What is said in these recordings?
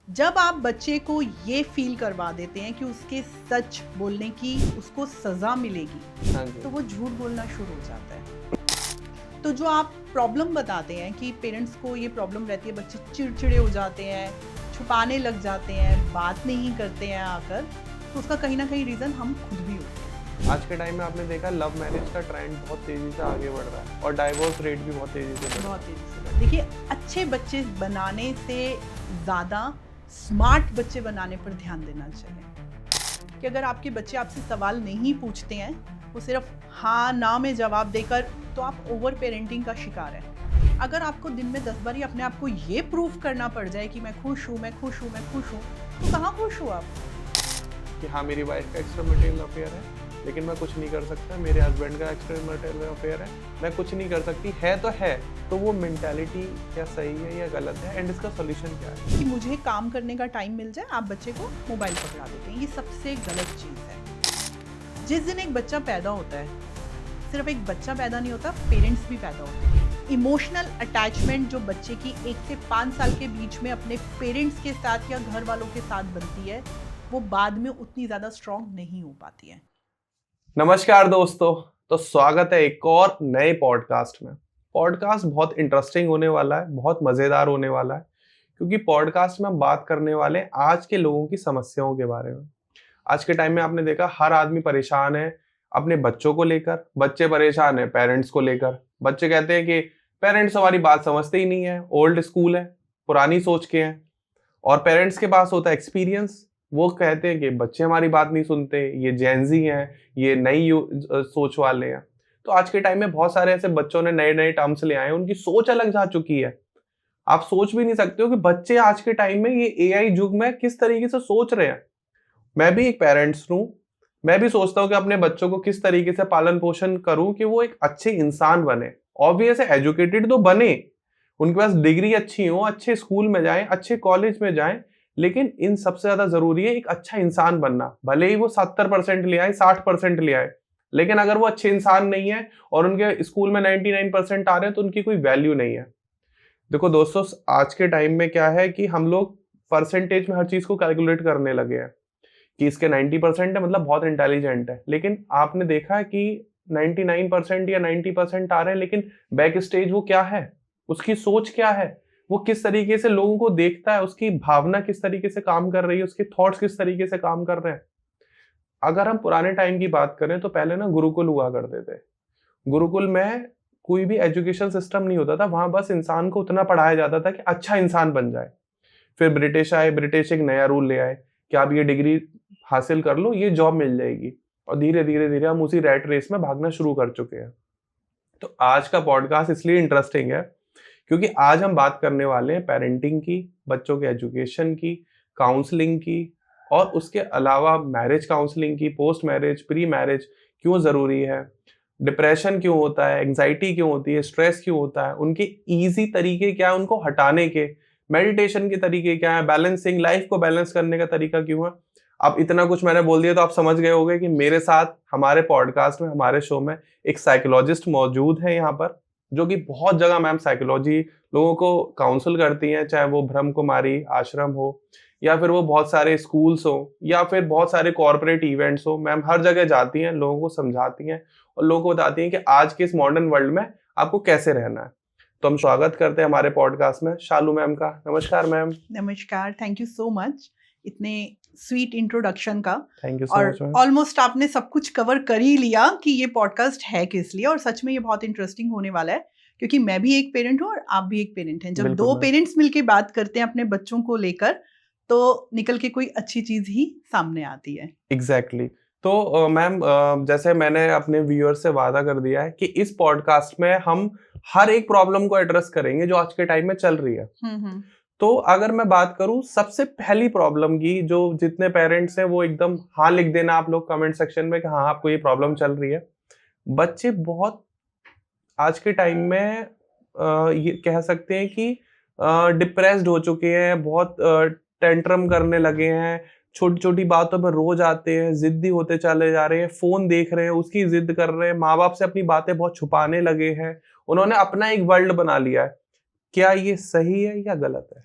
जब आप बच्चे को ये फील करवा देते हैं कि उसके सच बोलने की उसको सजा मिलेगी, हाँ जी। तो वो झूठ बोलना शुरू हो जाता है। तो जो आप प्रॉब्लम बताते हैं कि पेरेंट्स को ये प्रॉब्लम रहती है, बच्चे चिड़चिड़े हो जाते हैं, छुपाने लग जाते हैं, बात नहीं करते हैं आकर, तो उसका कहीं ना कहीं रीज़न हम खुद भी होते हैं। आज के टाइम में आपने देखा लव मैरिज का ट्रेंड बहुत तेजी से आगे बढ़ रहा है और डाइवोर्स रेट भी बहुत तेजी से बढ़ रहा बहुत तेज़ी से देखिए, अच्छे बच्चे बनाने से ज़्यादा स्मार्ट बच्चे बनाने पर ध्यान देना चाहिए। कि अगर आपके बच्चे आपसे सवाल नहीं पूछते हैं, वो सिर्फ हाँ ना में जवाब देकर, तो आप ओवर पेरेंटिंग का शिकार हैं। अगर आपको दिन में 10 बार ही अपने आप को ये प्रूफ करना पड़ जाए कि मैं खुश हूँ, मैं खुश हूँ, मैं खुश हूँ, तो कहाँ खुश हो आप? है कि हाँ मेरी वाइफ का एक्स्ट्रा मैरिटल अफेयर है लेकिन मैं कुछ नहीं कर सकता, मेरे हस्बैंड का एक्स्ट्रा मैरिटल अफेयर है, मैं कुछ नहीं कर सकती। है तो वो मेंटालिटी क्या सही है या गलत है एंड इसका सॉल्यूशन क्या है? कि मुझे काम करने का टाइम मिल जाए, आप बच्चे को मोबाइल पकड़ा देते हैं। ये सबसे गलत चीज़ है। जिस दिन एक बच्चा पैदा होता है, सिर्फ एक बच्चा पैदा नहीं होता, पेरेंट्स भी पैदा होते हैं। इमोशनल अटैचमेंट जो बच्चे की 1 से 5 साल के बीच में अपने पेरेंट्स के साथ या घर वालों के साथ बनती है, वो बाद में उतनी ज़्यादा स्ट्रॉन्ग नहीं हो पाती है। नमस्कार दोस्तों, तो स्वागत है एक और नए पॉडकास्ट में। पॉडकास्ट बहुत इंटरेस्टिंग होने वाला है, बहुत मज़ेदार होने वाला है, क्योंकि पॉडकास्ट में हम बात करने वाले हैं आज के लोगों की समस्याओं के बारे में। आज के टाइम में आपने देखा हर आदमी परेशान है अपने बच्चों को लेकर, बच्चे परेशान है पेरेंट्स को लेकर। बच्चे कहते हैं कि पेरेंट्स हमारी बात समझते ही नहीं है, ओल्ड स्कूल है, पुरानी सोच के हैं। और पेरेंट्स के पास होता है एक्सपीरियंस, वो कहते हैं कि बच्चे हमारी बात नहीं सुनते, ये जेनजी हैं, ये नई सोच वाले हैं। तो आज के टाइम में बहुत सारे ऐसे बच्चों ने नए नए टर्म्स ले आए हैं, उनकी सोच अलग जा चुकी है। आप सोच भी नहीं सकते हो कि बच्चे आज के टाइम में ये एआई युग में किस तरीके से सोच रहे हैं। मैं भी एक पेरेंट्स हूँ, मैं भी सोचता हूँ कि अपने बच्चों को किस तरीके से पालन पोषण करूँ कि वो एक अच्छे इंसान बने। ऑब्वियस है, एजुकेटेड तो बने, उनके पास डिग्री अच्छी हो, अच्छे स्कूल में जाएं, अच्छे कॉलेज में जाएं, लेकिन इन सबसे ज्यादा जरूरी है एक अच्छा इंसान बनना। भले ही वो 70% ले आए, 60% ले आए, लेकिन अगर वो अच्छे इंसान नहीं है और उनके स्कूल में 99% आ रहे हैं तो उनकी कोई वैल्यू नहीं है। देखो दोस्तों, आज के टाइम में क्या है कि हम लोग परसेंटेज में हर चीज को कैलकुलेट करने लगे हैं कि इसके 90% है मतलब बहुत इंटेलिजेंट है, लेकिन आपने देखा है कि 99% या 90% आ रहे हैं, लेकिन बैक स्टेज वो क्या है, उसकी सोच क्या है, वो किस तरीके से लोगों को देखता है, उसकी भावना किस तरीके से काम कर रही है, उसके थॉट्स किस तरीके से काम कर रहे हैं। अगर हम पुराने टाइम की बात करें तो पहले ना गुरुकुल हुआ करते थे। गुरुकुल में कोई भी एजुकेशन सिस्टम नहीं होता था, वहां बस इंसान को उतना पढ़ाया जाता था कि अच्छा इंसान बन जाए। फिर ब्रिटिश आए, ब्रिटिश एक नया रूल ले आए कि आप ये डिग्री हासिल कर लो, ये जॉब मिल जाएगी, और धीरे धीरे धीरे हम उसी रैट रेस में भागना शुरू कर चुके हैं। तो आज का पॉडकास्ट इसलिए इंटरेस्टिंग है क्योंकि आज हम बात करने वाले हैं पेरेंटिंग की, बच्चों के एजुकेशन की, काउंसलिंग की, और उसके अलावा मैरिज काउंसलिंग की, पोस्ट मैरिज, प्री मैरिज क्यों जरूरी है, डिप्रेशन क्यों होता है, एंजाइटी क्यों होती है, स्ट्रेस क्यों होता है, उनके इजी तरीके क्या है उनको हटाने के, मेडिटेशन के तरीके क्या है, बैलेंसिंग लाइफ को बैलेंस करने का तरीका क्यों है। अब इतना कुछ मैंने बोल दिया तो आप समझ गए होंगे कि मेरे साथ हमारे पॉडकास्ट में, हमारे शो में एक साइकोलॉजिस्ट मौजूद है यहाँ पर, जो कि बहुत जगह मैम साइकोलॉजी लोगों को काउंसिल करती हैं, चाहे वो ब्रह्म कुमारी आश्रम हो या फिर वो बहुत सारे स्कूल्स हो या फिर बहुत सारे कॉर्पोरेट इवेंट्स हो। मैम हर जगह जाती हैं, लोगों को समझाती हैं और लोगों को बताती हैं कि आज के इस मॉडर्न वर्ल्ड में आपको कैसे रहना है। तो हम स्वागत करते हैं हमारे पॉडकास्ट में शालू मैम का। नमस्कार मैम। नमस्कार, थैंक यू सो मच इतने स्वीट इंट्रोडक्शन का। थैंक यू सो और मच मैम। ऑलमोस्ट आपने सब कुछ कवर कर ही लिया कि ये पॉडकास्ट है किस लिए, और सच में ये बहुत इंटरेस्टिंग होने वाला है क्योंकि मैं भी एक पेरेंट हूँ और आप भी एक पेरेंट हैं। जब बिल्कुल दो मैम। पेरेंट्स मिलके बात करते हैं अपने बच्चों को लेकर, तो निकल के कोई अच्छी चीज ही सामने आती है। एग्जैक्टली तो मैम, जैसे मैंने अपने व्यूअर्स से वादा कर दिया है कि इस पॉडकास्ट में हम हर एक प्रॉब्लम को एड्रेस करेंगे जो आज के टाइम में चल रही है। तो अगर मैं बात करूं सबसे पहली प्रॉब्लम की, जो जितने पेरेंट्स हैं वो एकदम हाँ लिख देना आप लोग कमेंट सेक्शन में कि हाँ आपको ये प्रॉब्लम चल रही है। बच्चे बहुत आज के टाइम में ये कह सकते हैं कि डिप्रेस्ड हो चुके हैं, बहुत टेंट्रम करने लगे हैं, छोटी छोटी बातों पर रोज आते हैं, जिद्दी होते चले जा रहे हैं, फोन देख रहे हैं उसकी जिद कर रहे हैं, माँ बाप से अपनी बातें बहुत छुपाने लगे हैं, उन्होंने अपना एक वर्ल्ड बना लिया है। क्या ये सही है या गलत है?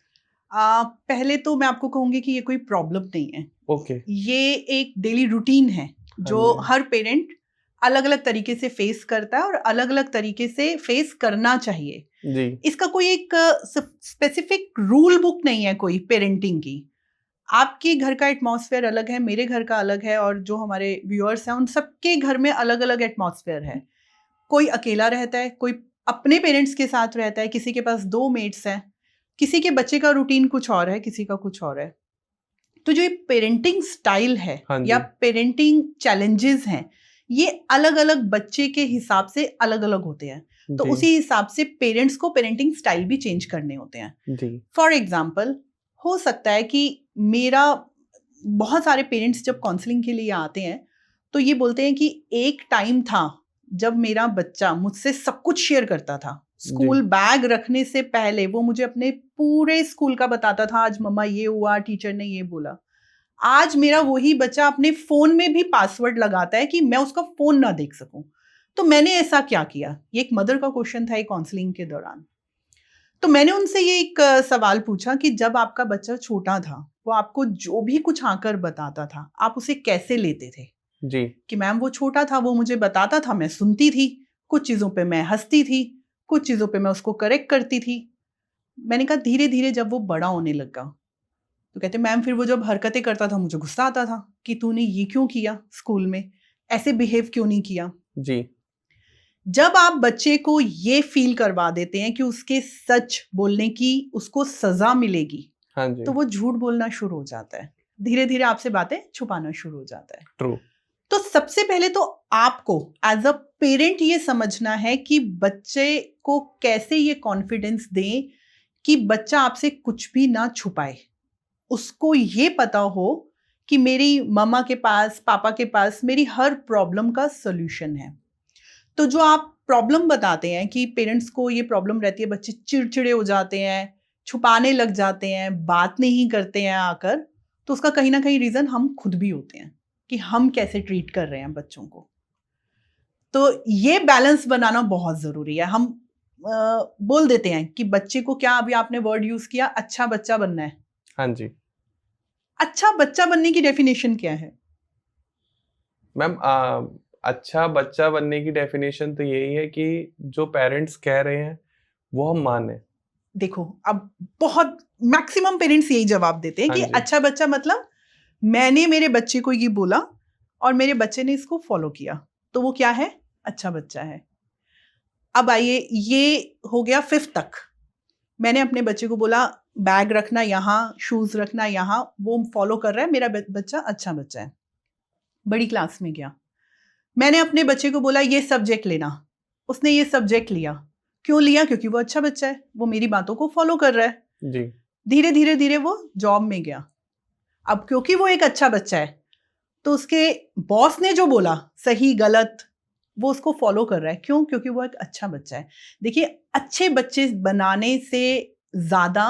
पहले तो मैं आपको कहूंगी कि ये कोई प्रॉब्लम नहीं है। ओके। ये एक डेली रूटीन है जो हाँ जी। हर पेरेंट अलग अलग तरीके से फेस करता है और अलग अलग तरीके से फेस करना चाहिए। जी। इसका कोई एक स्पेसिफिक रूल बुक नहीं है कोई पेरेंटिंग की। आपके घर का एटमॉस्फेयर अलग है, मेरे घर का अलग है, और जो हमारे व्यूअर्स हैं उन सबके घर में अलग अलग एटमॉस्फेयर है। कोई अकेला रहता है, कोई अपने पेरेंट्स के साथ रहता है, किसी के पास 2 मेट्स हैं, किसी के बच्चे का रूटीन कुछ और है, किसी का कुछ और है। तो जो ये पेरेंटिंग स्टाइल है हाँ या जी। पेरेंटिंग चैलेंजेस हैं, ये अलग अलग बच्चे के हिसाब से अलग अलग होते हैं। तो जी। उसी हिसाब से पेरेंट्स को पेरेंटिंग स्टाइल भी चेंज करने होते हैं। जी। फॉर एग्जाम्पल, हो सकता है कि मेरा बहुत सारे पेरेंट्स जब काउंसलिंग के लिए आते हैं तो ये बोलते हैं कि एक टाइम था जब मेरा बच्चा मुझसे सब कुछ शेयर करता था। स्कूल बैग रखने से पहले वो मुझे अपने पूरे स्कूल का बताता था, आज मम्मा ये हुआ, टीचर ने ये बोला। आज मेरा वही बच्चा अपने फोन में भी पासवर्ड लगाता है कि मैं उसका फोन ना देख सकूं। तो मैंने ऐसा क्या किया? ये एक मदर का क्वेश्चन था एक काउंसलिंग के दौरान। तो मैंने उनसे ये एक सवाल पूछा कि जब आपका बच्चा छोटा था, वो आपको जो भी कुछ आकर बताता था, आप उसे कैसे लेते थे? जी। कि मैम वो छोटा था, वो मुझे बताता था, मैं सुनती थी, कुछ चीज़ों पे मैं हंसती थी, कुछ चीज़ों पे मैं उसको करेक्ट करती थी। मैंने कहा धीरे धीरे जब वो बड़ा होने लगा, तो कहते मैम फिर वो जब हरकतें करता था मुझे गुस्सा आता था कि तूने ये क्यों किया, स्कूल में ऐसे बिहेव क्यों नहीं किया। जी। जब आप बच्चे को ये फील करवा देते हैं कि उसके सच बोलने की उसको सजा मिलेगी, हाँ जी। तो वो झूठ बोलना शुरू हो जाता है, धीरे धीरे आपसे बातें छुपाना शुरू हो जाता है। ट्रू। तो सबसे पहले तो आपको एज अ पेरेंट ये समझना है कि बच्चे को कैसे ये कॉन्फिडेंस दें कि बच्चा आपसे कुछ भी ना छुपाए। उसको ये पता हो कि मेरी मम्मा के पास, पापा के पास मेरी हर प्रॉब्लम का सॉल्यूशन है। तो जो आप प्रॉब्लम बताते हैं कि पेरेंट्स को ये प्रॉब्लम रहती है, बच्चे चिड़चिड़े हो जाते हैं, छुपाने लग जाते हैं, बात नहीं करते हैं आकर, तो उसका कहीं ना कहीं रीजन हम खुद भी होते हैं कि हम कैसे ट्रीट कर रहे हैं बच्चों को। तो ये बैलेंस बनाना बहुत जरूरी है। हम बोल देते हैं कि बच्चे को, क्या अभी आपने वर्ड यूज किया, अच्छा बच्चा बनना है। हाँ जी। अच्छा बच्चा बनने की डेफिनेशन क्या है? मैम, अच्छा बच्चा बनने की डेफिनेशन तो यही है कि जो पेरेंट्स कह रहे हैं वो हम माने। देखो, अब बहुत मैक्सिमम पेरेंट्स यही जवाब देते हैं हाँ कि जी। अच्छा बच्चा मतलब मैंने मेरे बच्चे को ये बोला और मेरे बच्चे ने इसको फॉलो किया, तो वो क्या है? अच्छा बच्चा है। अब आइए, ये हो गया 5th तक। मैंने अपने बच्चे को बोला बैग रखना यहाँ, शूज रखना यहाँ, वो फॉलो कर रहा है, मेरा बच्चा अच्छा बच्चा है। बड़ी क्लास में गया, मैंने अपने बच्चे को बोला ये सब्जेक्ट लेना, उसने ये सब्जेक्ट लिया। क्यों लिया? क्योंकि वो अच्छा बच्चा है, वो मेरी बातों को फॉलो कर रहा है। जी। धीरे धीरे धीरे वो जॉब में गया। अब क्योंकि वो एक अच्छा बच्चा है, तो उसके बॉस ने जो बोला, सही गलत, वो उसको फॉलो कर रहा है। क्यों? क्योंकि वो एक अच्छा बच्चा है। देखिए, अच्छे बच्चे बनाने से ज्यादा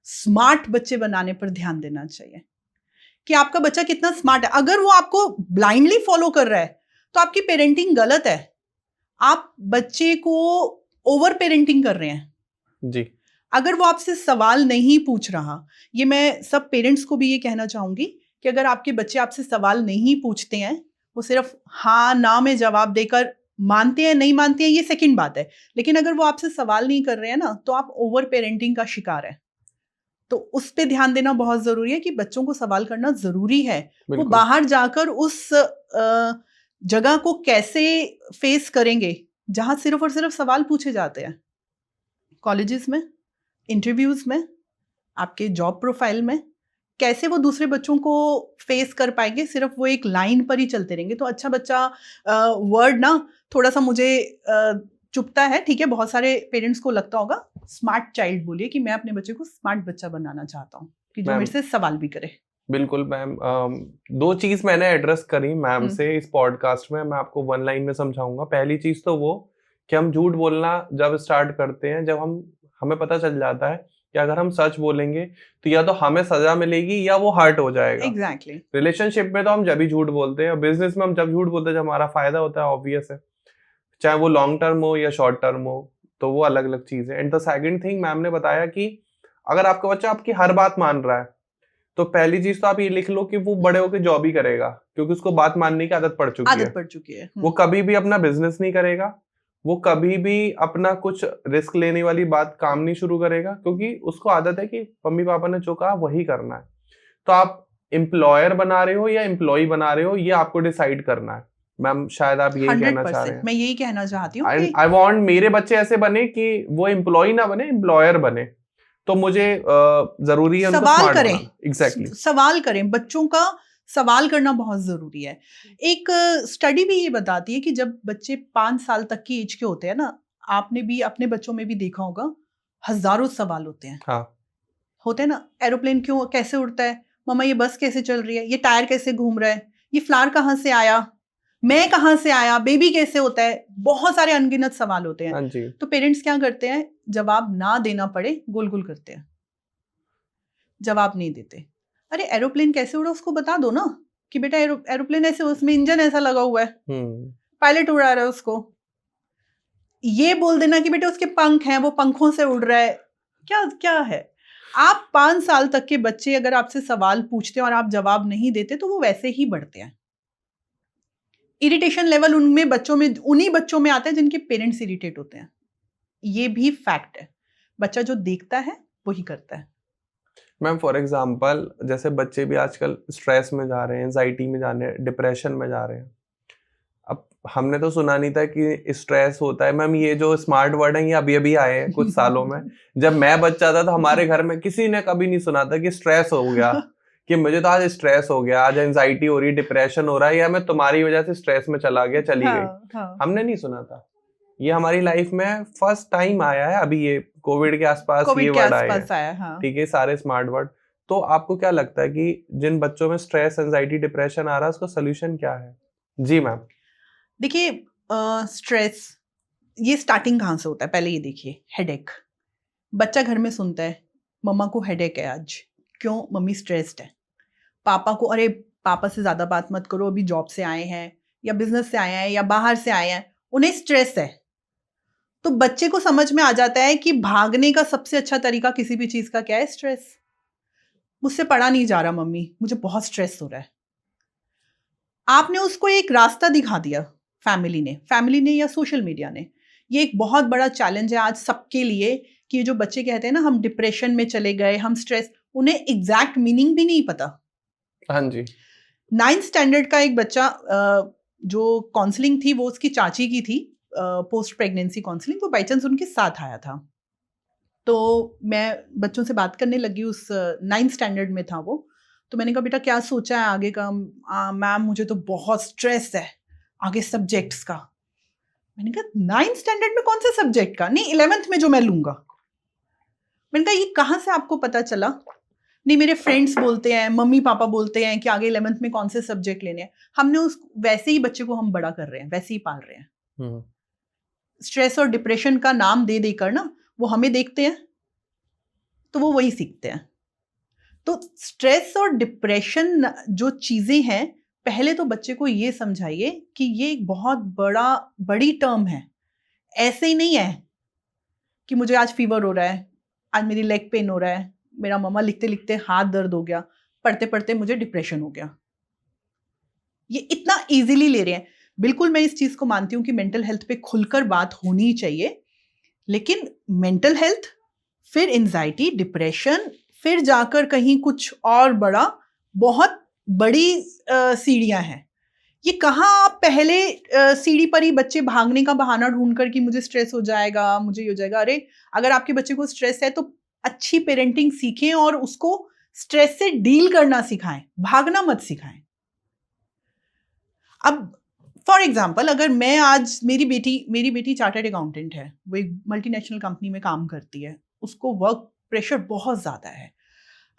स्मार्ट बच्चे बनाने पर ध्यान देना चाहिए कि आपका बच्चा कितना स्मार्ट है। अगर वो आपको ब्लाइंडली फॉलो कर रहा है तो आपकी पेरेंटिंग गलत है। आप बच्चे को ओवर पेरेंटिंग कर रहे हैं। जी। अगर वो आपसे सवाल नहीं पूछ रहा, ये मैं सब पेरेंट्स को भी ये कहना चाहूंगी कि अगर आपके बच्चे आपसे सवाल नहीं पूछते हैं, वो सिर्फ हाँ ना में जवाब देकर मानते हैं, नहीं मानते हैं ये सेकंड बात है, लेकिन अगर वो आपसे सवाल नहीं कर रहे हैं ना, तो आप ओवर पेरेंटिंग का शिकार है। तो उस पे ध्यान देना बहुत जरूरी है कि बच्चों को सवाल करना जरूरी है। वो बिल्कुल। बाहर जाकर उस जगह को कैसे फेस करेंगे जहां सिर्फ और सिर्फ सवाल पूछे जाते हैं। कॉलेजेस में, इंटरव्यूज में, आपके जॉब प्रोफाइल में कैसे वो दूसरे बच्चों को फेस कर पाएंगे? सिर्फ वो एक लाइन पर ही चलते रहेंगे। तो अच्छा बच्चा वर्ड ना थोड़ा सा मुझे चुभता है। ठीक है, बहुत सारे पेरेंट्स को लगता होगा स्मार्ट चाइल्ड बोलिए कि मैं अपने बच्चे को स्मार्ट बच्चा बनाना चाहता हूँ कि जो मेरे से सवाल भी करे। बिल्कुल मैम, 2 चीज मैंने एड्रेस करी मैम से इस पॉडकास्ट में, मैं आपको 1 लाइन में समझाऊंगा। पहली चीज तो वो कि हम झूठ बोलना जब स्टार्ट करते हैं, जब हमें पता चल जाता है कि अगर हम सच बोलेंगे तो या तो हमें सजा मिलेगी या वो हर्ट हो जाएगा। एग्जैक्टली। रिलेशनशिप में तो हम जब भी झूठ बोलते हैं, और बिजनेस में हम जब झूठ बोलते हैं जब हमारा फायदा होता है, ऑब्वियस है, चाहे वो लॉन्ग टर्म हो या शॉर्ट टर्म हो, तो वो अलग अलग चीज है। And the second thing, ma'am ने बताया कि अगर आपका बच्चा आपकी हर बात मान रहा है तो पहली चीज तो आप ये लिख लो कि वो बड़े होकर जॉब ही करेगा, क्योंकि उसको बात मानने की आदत पड़ चुकी है। वो कभी भी अपना बिजनेस नहीं करेगा, वो कभी भी अपना कुछ रिस्क लेने वाली बात काम नहीं शुरू करेगा, क्योंकि उसको आदत है कि मम्मी पापा ने जो कहा वही करना है। तो आप एम्प्लॉयर बना रहे हो या एम्प्लॉय बना रहे हो, ये आपको डिसाइड करना है। मैम शायद आप यही कहना चाह रहे हैं। मैं यही कहना चाहती हूँ कि आई वांट मेरे बच्चे ऐसे बने कि वो एम्प्लॉय ना बने, एम्प्लॉयर बने। तो मुझे जरूरी है उनको स्मार्ट बनाना। एग्जैक्टली सवाल करें, बच्चों का सवाल करना बहुत जरूरी है। एक स्टडी भी ये बताती है कि जब बच्चे 5 साल तक की एज के होते हैं ना, आपने भी अपने बच्चों में भी देखा होगा, हजारों सवाल होते हैं। हाँ, होते हैं ना, एरोप्लेन क्यों कैसे उड़ता है, मम्मा ये बस कैसे चल रही है, ये टायर कैसे घूम रहा है, ये फ्लावर कहाँ से आया, मैं कहाँ से आया, बेबी कैसे होता है, बहुत सारे अनगिनत सवाल होते हैं। हाँ जी। तो पेरेंट्स क्या करते हैं, जवाब ना देना पड़े गोल गोल करते हैं, जवाब नहीं देते। अरे एरोप्लेन कैसे उड़ा उसको बता दो ना, कि बेटा एरोप्लेन ऐसे, उसमें इंजन ऐसा लगा हुआ है, पायलट उड़ा रहा है उसको। ये बोल देना कि बेटा उसके पंख हैं, वो पंखों से उड़ रहा है, क्या क्या है। आप 5 साल तक के बच्चे अगर आपसे सवाल पूछते हैं और आप जवाब नहीं देते तो वो वैसे ही बढ़ते हैं। इरिटेशन लेवल उनमें बच्चों में, उन्हीं बच्चों में आता है जिनके पेरेंट्स इरिटेट होते हैं। ये भी फैक्ट है, बच्चा जो देखता है वही करता है। मैम फॉर एग्जांपल जैसे बच्चे भी आजकल स्ट्रेस में जा रहे हैं, एंजाइटी में जा रहे हैं, डिप्रेशन में जा रहे हैं। अब हमने तो सुना नहीं था कि स्ट्रेस होता है। मैम ये जो स्मार्ट वर्ड है ये अभी अभी आए हैं कुछ सालों में। जब मैं बच्चा था तो हमारे घर में किसी ने कभी नहीं सुना था कि स्ट्रेस हो गया, कि मुझे तो आज स्ट्रेस हो गया, आज एंजाइटी हो रही, डिप्रेशन हो रहा है, या मैं तुम्हारी वजह से स्ट्रेस में चला गया, चली गई। हमने नहीं सुना था। ये हमारी लाइफ में फर्स्ट टाइम आया है, अभी ये कोविड के आसपास ये वर्ड आया है। ठीक है, सारे स्मार्ट वर्ड। तो आपको क्या लगता है कि जिन बच्चों में स्ट्रेस, एंजाइटी, डिप्रेशन आ रहा है उसका सोल्यूशन क्या है? जी मैम। देखिए, स्ट्रेस ये स्टार्टिंग कहाँ से होता है, पहले ये देखिए। हेडेक, बच्चा घर में सुनता है मम्मा को हेडेक है आज, क्यों, मम्मी स्ट्रेस्ड है। पापा को, अरे पापा से ज्यादा बात मत करो, अभी जॉब से आए हैं या बिजनेस से आए हैं या बाहर से आए हैं, उन्हें स्ट्रेस है। तो बच्चे को समझ में आ जाता है कि भागने का सबसे अच्छा तरीका किसी भी चीज का क्या है, स्ट्रेस। मुझसे पढ़ा नहीं जा रहा मम्मी, मुझे बहुत स्ट्रेस हो रहा है। आपने उसको एक रास्ता दिखा दिया, फैमिली ने या सोशल मीडिया ने। ये एक बहुत बड़ा चैलेंज है आज सबके लिए कि जो बच्चे कहते हैं ना हम डिप्रेशन में चले गए, हम स्ट्रेस, उन्हें एग्जैक्ट मीनिंग भी नहीं पता। हाँ जी। 9th स्टैंडर्ड का एक बच्चा, जो काउंसलिंग थी वो उसकी चाची की थी, पोस्ट प्रेगनेंसी काउंसलिंग, वो बाई चांस उनके साथ आया था। तो मैं बच्चों से बात करने लगी, उस 9th स्टैंडर्ड में था वो। तो मैंने कहा बेटा क्या सोचा है आगे का? मैम मुझे तो बहुत स्ट्रेस है आगे सब्जेक्ट्स का। मैंने कहा 9th स्टैंडर्ड में कौन से सब्जेक्ट का? नहीं 11th में जो मैं लूंगा। मैंने कहा ये कहाँ से आपको पता चला? नहीं मेरे फ्रेंड्स बोलते हैं, मम्मी पापा बोलते हैं कि आगे 11th में कौन से सब्जेक्ट लेने हैं। हमने उस वैसे ही बच्चे को हम बड़ा कर रहे हैं, वैसे ही पाल रहे हैं। स्ट्रेस और डिप्रेशन का नाम दे देकर ना, वो हमें देखते हैं तो वो वही सीखते हैं। तो स्ट्रेस और डिप्रेशन जो चीजें हैं, पहले तो बच्चे को ये समझाइए कि ये एक बहुत बड़ी टर्म है। ऐसे ही नहीं है कि मुझे आज फीवर हो रहा है, आज मेरी लेग पेन हो रहा है, मेरा मम्मा लिखते लिखते हाथ दर्द हो गया, पढ़ते पढ़ते मुझे डिप्रेशन हो गया। ये इतना इजीली ले रहे हैं। बिल्कुल मैं इस चीज को मानती हूँ कि मेंटल हेल्थ पे खुलकर बात होनी चाहिए, लेकिन मेंटल हेल्थ, फिर एंजाइटी, डिप्रेशन, फिर जाकर कहीं कुछ और बड़ा, बहुत बड़ी सीढ़ियां हैं। ये कहाँ आप पहले सीढ़ी पर ही बच्चे भागने का बहाना ढूंढकर कि मुझे स्ट्रेस हो जाएगा, मुझे ये हो जाएगा। अरे अगर आपके बच्चे को स्ट्रेस है तो अच्छी पेरेंटिंग सीखें और उसको स्ट्रेस से डील करना सिखाएं, भागना मत सिखाएं। अब फॉर एग्जाम्पल, अगर मैं आज, मेरी बेटी चार्टर्ड अकाउंटेंट है, वो एक मल्टीनेशनल कंपनी में काम करती है, उसको वर्क प्रेशर बहुत ज्यादा है।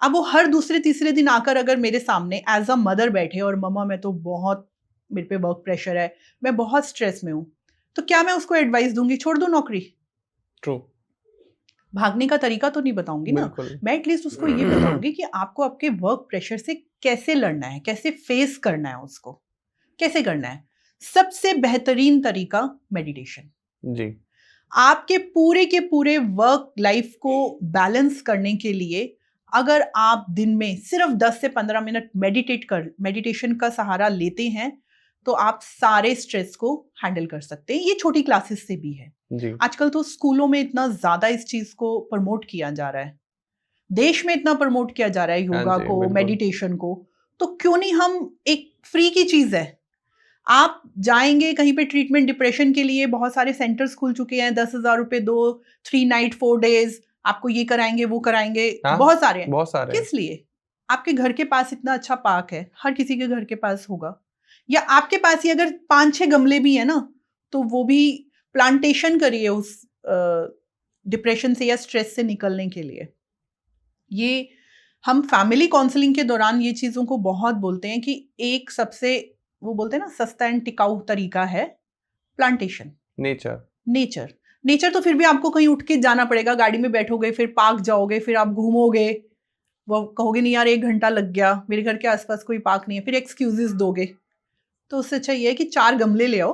अब वो हर दूसरे तीसरे दिन आकर अगर मेरे सामने एज अ मदर बैठे और मम्मा मैं तो बहुत, मेरे पे वर्क प्रेशर है, मैं बहुत स्ट्रेस में हूं, तो क्या मैं उसको एडवाइस दूंगी छोड़ दो नौकरी? ट्रू। भागने का तरीका तो नहीं बताऊंगी ना, मैं एटलीस्ट उसको ये बताऊंगी कि आपको आपके वर्क प्रेशर से कैसे लड़ना है, कैसे फेस करना है, उसको कैसे करना है। सबसे बेहतरीन तरीका मेडिटेशन। जी। आपके पूरे के पूरे वर्क लाइफ को बैलेंस करने के लिए अगर आप दिन में सिर्फ 10 से 15 मिनट मेडिटेशन का सहारा लेते हैं तो आप सारे स्ट्रेस को हैंडल कर सकते हैं। ये छोटी क्लासेस से भी है जी। आजकल तो स्कूलों में इतना ज्यादा इस चीज को प्रमोट किया जा रहा है, देश में इतना प्रमोट किया जा रहा है योगा को, मेडिटेशन को, तो क्यों नहीं हम, एक फ्री की चीज है। आप जाएंगे कहीं पे ट्रीटमेंट डिप्रेशन के लिए, बहुत सारे सेंटर्स खुल चुके हैं, 10,000 रुपए दो, 3 नाइट 4 डेज, आपको ये कराएंगे वो कराएंगे। हाँ, बहुत सारे हैं। बहुत सारे किस लिए? आपके घर के पास इतना अच्छा पार्क है, हर किसी के घर के पास होगा, या आपके पास ही अगर 5-6 गमले भी है ना, तो वो भी प्लांटेशन करिए उस डिप्रेशन से या स्ट्रेस से निकलने के लिए। ये हम फैमिली काउंसलिंग के दौरान ये चीजों को बहुत बोलते हैं कि एक सबसे, वो बोलते हैं ना, सस्ता एंड टिकाऊ तरीका है प्लांटेशन। नेचर तो फिर भी आपको कहीं उठ के जाना पड़ेगा, गाड़ी में बैठोगे, फिर पार्क जाओगे, फिर आप घूमोगे, वो कहोगे नहीं यार 1 घंटा लग गया, मेरे घर के आसपास कोई पार्क नहीं है, फिर एक्सक्यूजेस दोगे। तो उससे अच्छा ये है कि 4 गमले ले आओ।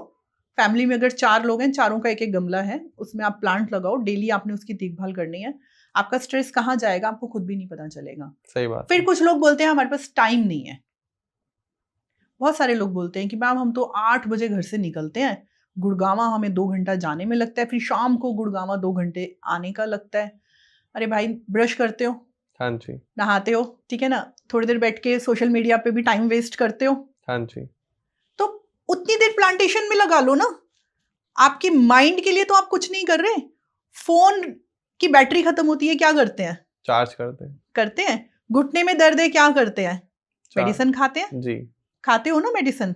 फैमिली में अगर 4 लोग हैं, चारों का 1-1 गमला है, उसमें आप प्लांट लगाओ, डेली आपने उसकी देखभाल करनी है। आपका स्ट्रेस कहाँ जाएगा आपको खुद भी नहीं पता चलेगा। सही बात। फिर कुछ लोग बोलते हैं हमारे पास टाइम नहीं है। बहुत सारे लोग बोलते हैं कि मैम हम तो 8 बजे घर से निकलते हैं, गुड़गांवा हमें 2 घंटा जाने में लगता है, फिर शाम को गुड़गांवा 2 घंटे आने का लगता है। अरे भाई, ब्रश करते हो, हाँ जी, नहाते हो, ठीक है ना, थोड़ी देर बैठ के सोशल मीडिया पे भी टाइम वेस्ट करते हो, हाँ जी, तो उतनी देर प्लांटेशन में लगा लो ना। आपके माइंड के लिए तो आप कुछ नहीं कर रहे। फोन की बैटरी खत्म होती है, क्या करते हैं? चार्ज करते हैं। घुटने में दर्द है, क्या करते हैं? मेडिसिन खाते हैं जी। खाते हो ना मेडिसिन।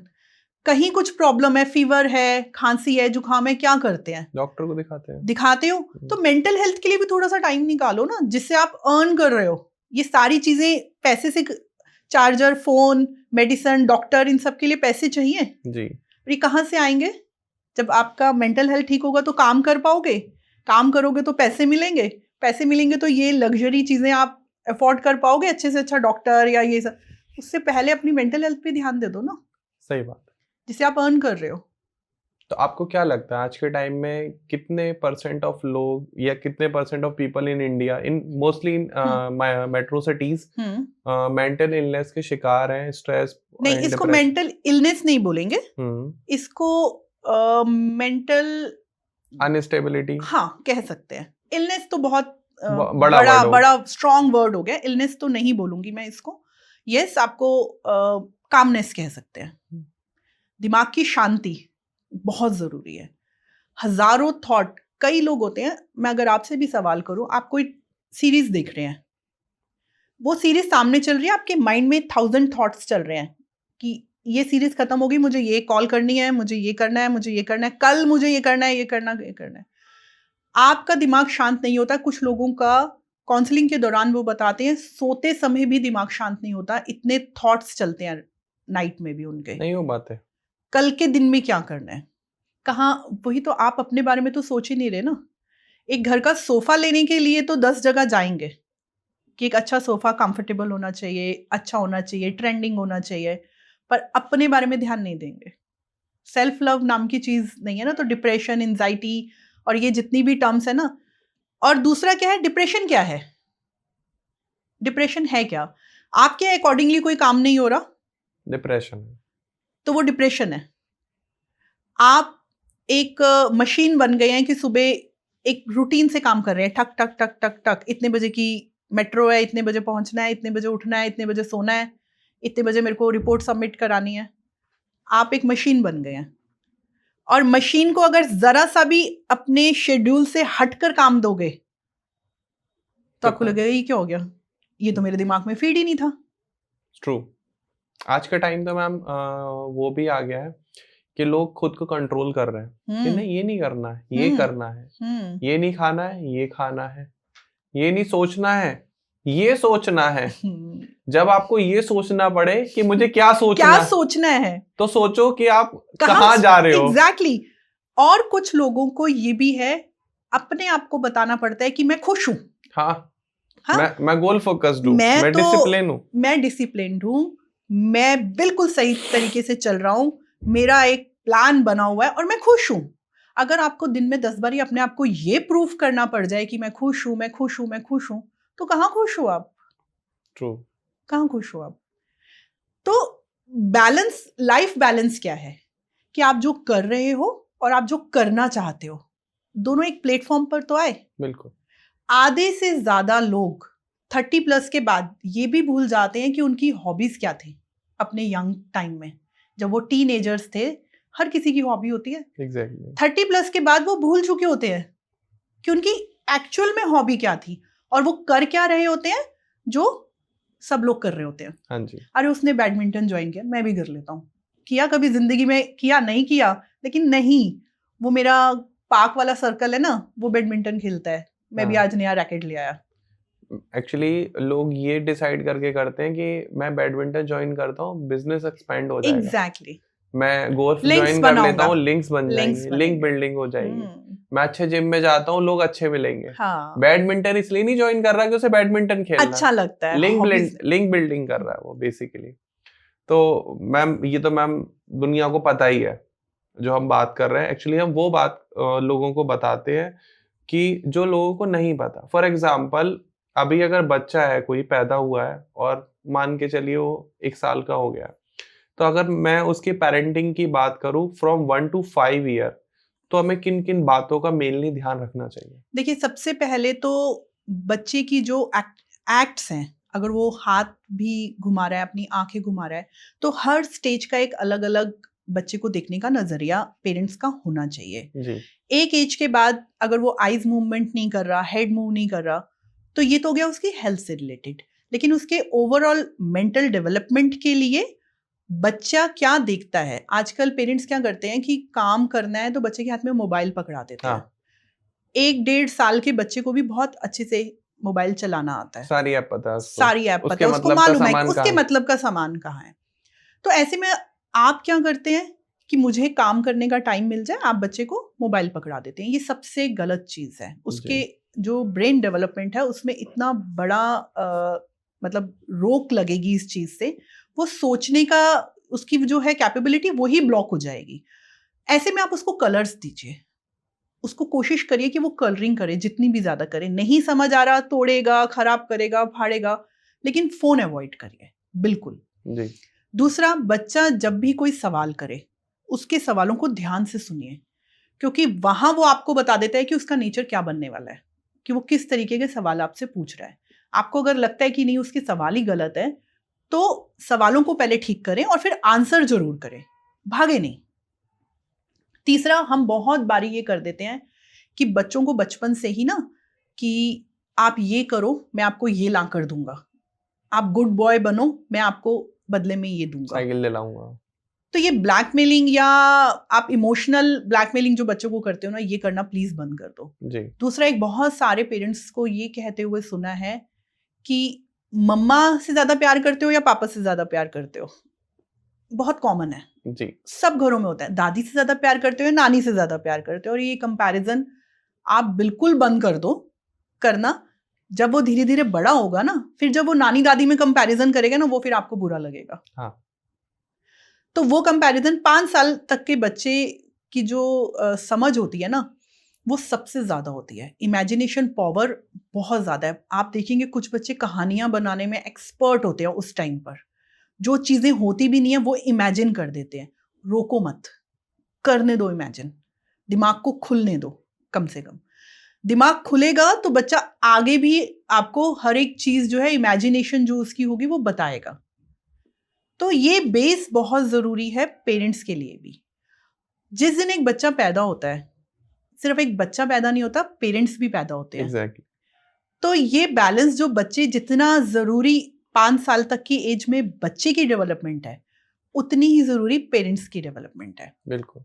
कहीं कुछ प्रॉब्लम है, फीवर है, खांसी है, जुकाम है, क्या करते हैं? डॉक्टर को दिखाते हो। तो मेंटल हेल्थ के लिए भी थोड़ा सा टाइम निकालो ना, जिससे आप अर्न कर रहे हो। ये सारी चीजें पैसे से, चार्जर, फोन, मेडिसिन, डॉक्टर, इन सब के लिए पैसे चाहिए जी। ये कहाँ से आएंगे? जब आपका मेंटल हेल्थ ठीक होगा तो काम कर पाओगे, काम करोगे तो पैसे मिलेंगे तो ये लग्जरी चीजें आप अफोर्ड कर पाओगे, अच्छे से अच्छा डॉक्टर या ये सब। उससे पहले अपनी मेंटल हेल्थ पे ध्यान दे दो ना। सही बात, जिसे आप अर्न कर रहे हो। तो आपको क्या लगता है आज के टाइम में कितने % ऑफ लोग या कितने % of people in India, in mostly in metro cities, mental illness के शिकार हैं? स्ट्रेस नहीं, इसको मेंटल इलनेस नहीं बोलेंगे, इसको मेंटल अनस्टेबिलिटी, हाँ कह सकते हैं। इलनेस तो बहुत बड़ा स्ट्रॉन्ग वर्ड हो गया, इलनेस तो नहीं बोलूंगी मैं इसको। यस, आपको कामनेस कह सकते हैं। दिमाग की शांति बहुत जरूरी है। हजारों थॉट, कई लोग होते हैं, मैं अगर आपसे भी सवाल करूं, आप कोई सीरीज देख रहे हैं, वो सीरीज सामने चल रही है, आपके माइंड में 1000 थॉट्स चल रहे हैं कि ये सीरीज खत्म होगी, मुझे ये कॉल करनी है, मुझे ये करना है, मुझे ये करना है, कल मुझे ये करना है, ये करना है। आपका दिमाग शांत नहीं होता। कुछ लोगों का काउंसलिंग के दौरान वो बताते हैं सोते समय भी दिमाग शांत नहीं होता, इतने थॉट्स चलते हैं नाइट में भी उनके। नहीं हो बातें, कल के दिन में क्या करना है, कहाँ, वही तो आप अपने बारे में तो सोच ही नहीं रहे ना। एक घर का सोफा लेने के लिए तो 10 जगह जाएंगे कि एक अच्छा सोफा कंफर्टेबल होना चाहिए, अच्छा होना चाहिए, ट्रेंडिंग होना चाहिए, पर अपने बारे में ध्यान नहीं देंगे। सेल्फ लव नाम की चीज नहीं है ना, तो डिप्रेशन, एंजाइटी और ये जितनी भी टर्म्स है ना। और दूसरा क्या है, डिप्रेशन क्या है? डिप्रेशन है क्या? आपके अकॉर्डिंगली कोई काम नहीं हो रहा, डिप्रेशन, तो वो डिप्रेशन है। आप एक मशीन बन गए हैं कि सुबह एक रूटीन से काम कर रहे हैं, ठक ठक ठक ठक ठक, इतने बजे की मेट्रो है, इतने बजे पहुंचना है, इतने बजे उठना है, इतने बजे सोना है, इतने बजे मेरे को रिपोर्ट सबमिट करानी है। आप एक मशीन बन गए हैं, और मशीन को अगर जरा सा भी अपने शेड्यूल से हटकर काम दोगे तो आपको लगेगा ये क्या हो गया, ये तो मेरे दिमाग में फीड ही नहीं था। ट्रू। आज का टाइम तो मैम वो भी आ गया है कि लोग खुद को कंट्रोल कर रहे हैं कि नहीं, ये नहीं करना है, ये करना है, ये नहीं खाना है, ये खाना है, ये नहीं सोचना है, ये सोचना है। जब आपको ये सोचना पड़े कि मुझे क्या सोचना है, तो सोचो कि आप कहाँ जा रहे हो। एग्जैक्टली। और कुछ लोगों को ये भी है, अपने आप को बताना पड़ता है कि मैं खुश हूं। हाँ? मैं गोल फोकस्ड हूं, मैं डिसिप्लिन हूं, मैं डिसिप्लिन्ड हूं, मैं बिल्कुल सही तरीके से चल रहा हूं, मेरा एक प्लान बना हुआ है और मैं खुश हूं। अगर आपको दिन में 10 बार अपने आप को ये प्रूफ करना पड़ जाए कि मैं खुश हूं, मैं खुश हूं, मैं खुश हूं, तो कहाँ खुश हो आप? ट्रू। कहाँ खुश हो आप? तो बैलेंस, लाइफ बैलेंस क्या है कि आप जो कर रहे हो और आप जो करना चाहते हो, दोनों एक प्लेटफॉर्म पर तो आए। बिल्कुल। आधे से ज्यादा लोग 30+ के बाद ये भी भूल जाते हैं कि उनकी हॉबीज क्या थी अपने यंग टाइम में, जब वो टीनेजर्स थे। हर किसी की हॉबी होती है। एग्जैक्टली। 30+ के बाद वो भूल चुके होते हैं कि उनकी एक्चुअल में हॉबी क्या थी और वो कर क्या रहे होते हैं जो सब लोग कर रहे होते हैं। हाँ जी। अरे उसने बैडमिंटन ज्वाइन किया, मैं भी कर लेता हूँ। किया कभी जिंदगी में? किया नहीं किया, लेकिन नहीं, वो मेरा पार्क वाला सर्कल है ना, वो बैडमिंटन खेलता है, मैं भी हाँ। आज नया रैकेट ले आया। एक्चुअली लोग ये डिसाइड करके करते हैं कि मैं बैडमिंटन ज्वाइन करता हूँ, बिजनेस एक्सपेंड हो जाएगा। एग्जैक्टली। मैं गोल्फ Links ज्वाइन कर लेता बनाऊंगा। हूँ, लिंक्स बन लिंक्स जाएंगे, लिंक बनेंगे। बिल्डिंग हो जाएगी। मैं अच्छे जिम में जाता हूँ, लोग अच्छे मिलेंगे। हाँ, बैडमिंटन इसलिए नहीं ज्वाइन कर रहा कि उसे बैडमिंटन खेलना अच्छा लगता है, हॉबीज। लिंक बिल्डिंग कर रहा है वो बेसिकली। तो मैम ये तो मैम दुनिया को पता ही है जो हम बात कर रहे हैं। एक्चुअली हम वो बात लोगों को बताते हैं कि जो लोगों को नहीं पता। फॉर एग्जाम्पल, अभी अगर बच्चा है, कोई पैदा हुआ है और मान के चलिए वो 1 साल का हो गया, तो अगर मैं उसकी पेरेंटिंग की बात करूं फ्रॉम 1 to 5 ईयर, तो हमें किन किन बातों का मेनली ध्यान रखना चाहिए? देखिए, सबसे पहले तो बच्चे की जो एक्ट्स हैं, अगर वो हाथ भी घुमा रहा है, अपनी आंखें घुमा रहा है, तो हर स्टेज का एक अलग अलग बच्चे को देखने का नजरिया पेरेंट्स का होना चाहिए। जी। एक एज के बाद अगर वो आईज मूवमेंट नहीं कर रहा, हेड मूव नहीं कर रहा, तो ये तो हो गया उसकी हेल्थ से रिलेटेड। लेकिन उसके ओवरऑल मेंटल डेवलपमेंट के लिए बच्चा क्या देखता है, आजकल पेरेंट्स क्या करते हैं कि काम करना है तो बच्चे के हाथ में मोबाइल पकड़ा देते हैं। हाँ, 1-1.5 साल के बच्चे को भी बहुत अच्छे से मोबाइल चलाना आता है, सारी ऐप पता है उसको। सारी ऐप पता उसके है, उसको मतलब का मालूम है कि सामान उसके कहाँ है। मतलब का सामान कहाँ है। तो ऐसे में आप क्या करते हैं कि मुझे काम करने का टाइम मिल जाए, आप बच्चे को मोबाइल पकड़ा देते हैं। ये सबसे गलत चीज है। उसके जो ब्रेन डेवलपमेंट है उसमें इतना बड़ा मतलब रोक लगेगी इस चीज से, वो सोचने का उसकी जो है कैपेबिलिटी वही ब्लॉक हो जाएगी। ऐसे में आप उसको कलर्स दीजिए, उसको कोशिश करिए कि वो कलरिंग करे, जितनी भी ज्यादा करे। नहीं समझ आ रहा, तोड़ेगा, खराब करेगा, फाड़ेगा, लेकिन फोन अवॉइड करिए बिल्कुल। जी। दूसरा, बच्चा जब भी कोई सवाल करे, उसके सवालों को ध्यान से सुनिए, क्योंकि वहां वो आपको बता देता है कि उसका नेचर क्या बनने वाला है, कि वो किस तरीके के सवाल आपसे पूछ रहा है। आपको अगर लगता है कि नहीं उसके सवाल ही गलत है, तो सवालों को पहले ठीक करें और फिर आंसर जरूर करें, भागे नहीं। तीसरा, हम बहुत बारी ये कर देते हैं कि बच्चों को बचपन से ही ना कि आप ये करो, मैं आपको ये ला कर दूंगा, आप गुड बॉय बनो, मैं आपको बदले में ये दूंगा। साइकिल दिलाऊंगा। तो ये ब्लैकमेलिंग या आप इमोशनल ब्लैकमेलिंग जो बच्चों को करते हो ना, ये करना प्लीज बंद कर दो। जी। दूसरा, एक बहुत सारे पेरेंट्स को ये कहते हुए सुना है कि मम्मा से ज्यादा प्यार करते हो या पापा से ज्यादा प्यार करते हो। बहुत कॉमन है, जी। सब घरों में होता है। दादी से ज्यादा प्यार करते हो या नानी से ज्यादा प्यार करते हो। और ये कंपैरिजन आप बिल्कुल बंद कर दो करना। जब वो धीरे धीरे बड़ा होगा ना, फिर जब वो नानी दादी में कंपैरिजन करेगा ना, वो फिर आपको बुरा लगेगा। हाँ। तो वो कंपैरिजन 5 साल तक के बच्चे की जो समझ होती है ना, वो सबसे ज्यादा होती है। इमेजिनेशन पावर बहुत ज्यादा है। आप देखेंगे कुछ बच्चे कहानियां बनाने में एक्सपर्ट होते हैं उस टाइम पर, जो चीजें होती भी नहीं है वो इमेजिन कर देते हैं। रोको मत, करने दो इमेजिन, दिमाग को खुलने दो। कम से कम दिमाग खुलेगा तो बच्चा आगे भी आपको हर एक चीज जो है इमेजिनेशन जो उसकी होगी वो बताएगा। तो ये बेस बहुत जरूरी है पेरेंट्स के लिए भी। जिस दिन एक बच्चा पैदा होता है, सिर्फ एक बच्चा पैदा नहीं होता, पेरेंट्स भी पैदा होते हैं। एग्जैक्टली। तो ये बैलेंस जो बच्चे, जितना जरूरी 5 साल तक की एज में बच्चे की डेवलपमेंट है, उतनी ही जरूरी पेरेंट्स की डेवलपमेंट है। बिल्कुल।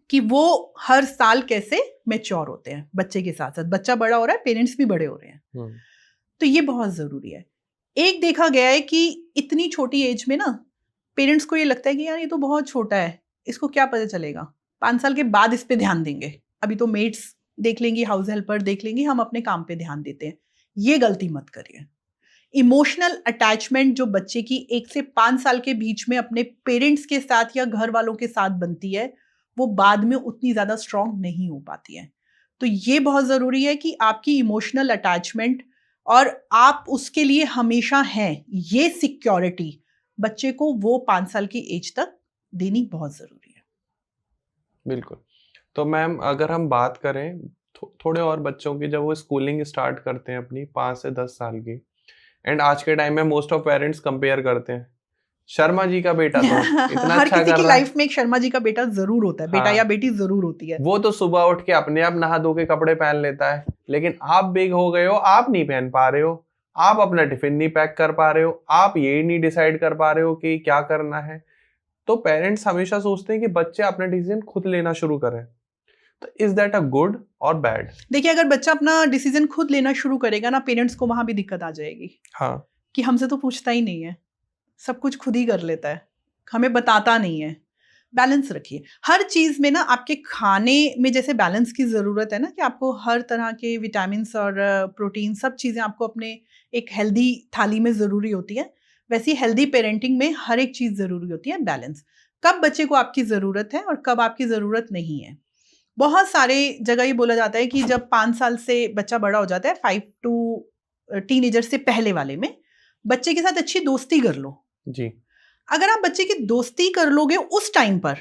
कि वो हर साल कैसे मैच्योर होते हैं बच्चे के साथ साथ। बच्चा बड़ा हो रहा है, पेरेंट्स भी बड़े हो रहे हैं। तो ये बहुत जरूरी है। एक देखा गया है कि इतनी छोटी एज में ना पेरेंट्स को ये लगता है कि यार ये तो बहुत छोटा है, इसको क्या पता चलेगा, 5 साल के बाद इस पे ध्यान देंगे, अभी तो मेड्स देख लेंगी, हाउस हेल्पर देख लेंगी, हम अपने काम पे ध्यान देते हैं। ये गलती मत करिए। इमोशनल अटैचमेंट जो बच्चे की 1 से 5 साल के बीच में अपने पेरेंट्स के साथ या घर वालों के साथ बनती है, वो बाद में उतनी ज़्यादा स्ट्रांग नहीं हो पाती है। तो ये बहुत ज़रूरी है कि आपकी इमोशनल अटैचमेंट और आप उसके लिए हमेशा हैं, ये सिक्योरिटी बच्चे को वो 5 साल की एज तक देनी बहुत ज़रूरी है। बिल्कुल। तो मैम अगर हम बात करें थोड़े और बच्चों की, जब वो स्कूलिंग स्टार्ट करते हैं अपनी 5 से 10 साल की, एंड आज के टाइम में मोस्ट ऑफ पेरेंट्स कंपेयर करते हैं, शर्मा जी का बेटा तो इतना हर अच्छा किसी कर की रहा है। लाइफ में एक शर्मा जी का बेटा ज़रूर होता है, बेटा या हाँ, बेटी ज़रूर होती है। वो तो सुबह उठ के अपने आप नहा धो के कपड़े पहन लेता है, लेकिन आप बिग हो गए हो, आप नहीं पहन पा रहे हो, आप अपना टिफिन नहीं पैक कर पा रहे हो, आप ये नहीं डिसाइड कर पा रहे हो कि क्या करना है। तो पेरेंट्स हमेशा सोचते हैं कि बच्चे अपना डिसीजन खुद लेना शुरू करें। तो इज दैट अ गुड और बैड? देखिए, अगर बच्चा अपना डिसीजन खुद लेना शुरू करेगा ना, पेरेंट्स को वहाँ भी दिक्कत आ जाएगी हाँ, कि हमसे तो पूछता ही नहीं है, सब कुछ खुद ही कर लेता है, हमें बताता नहीं है। बैलेंस रखिए हर चीज़ में ना। आपके खाने में जैसे बैलेंस की ज़रूरत है ना, कि आपको हर तरह के विटामिन्स और प्रोटीन सब चीज़ें आपको अपने एक हेल्दी थाली में ज़रूरी होती है, वैसी हेल्दी पेरेंटिंग में हर एक चीज़ ज़रूरी होती है। बैलेंस, कब बच्चे को आपकी ज़रूरत है और कब आपकी ज़रूरत नहीं है। बहुत सारे जगह ये बोला जाता है कि जब 5 साल से बच्चा बड़ा हो जाता है, 5 टू टीनेजर से पहले वाले में बच्चे के साथ अच्छी दोस्ती कर लो। जी, अगर आप बच्चे की दोस्ती कर लोगे उस टाइम पर,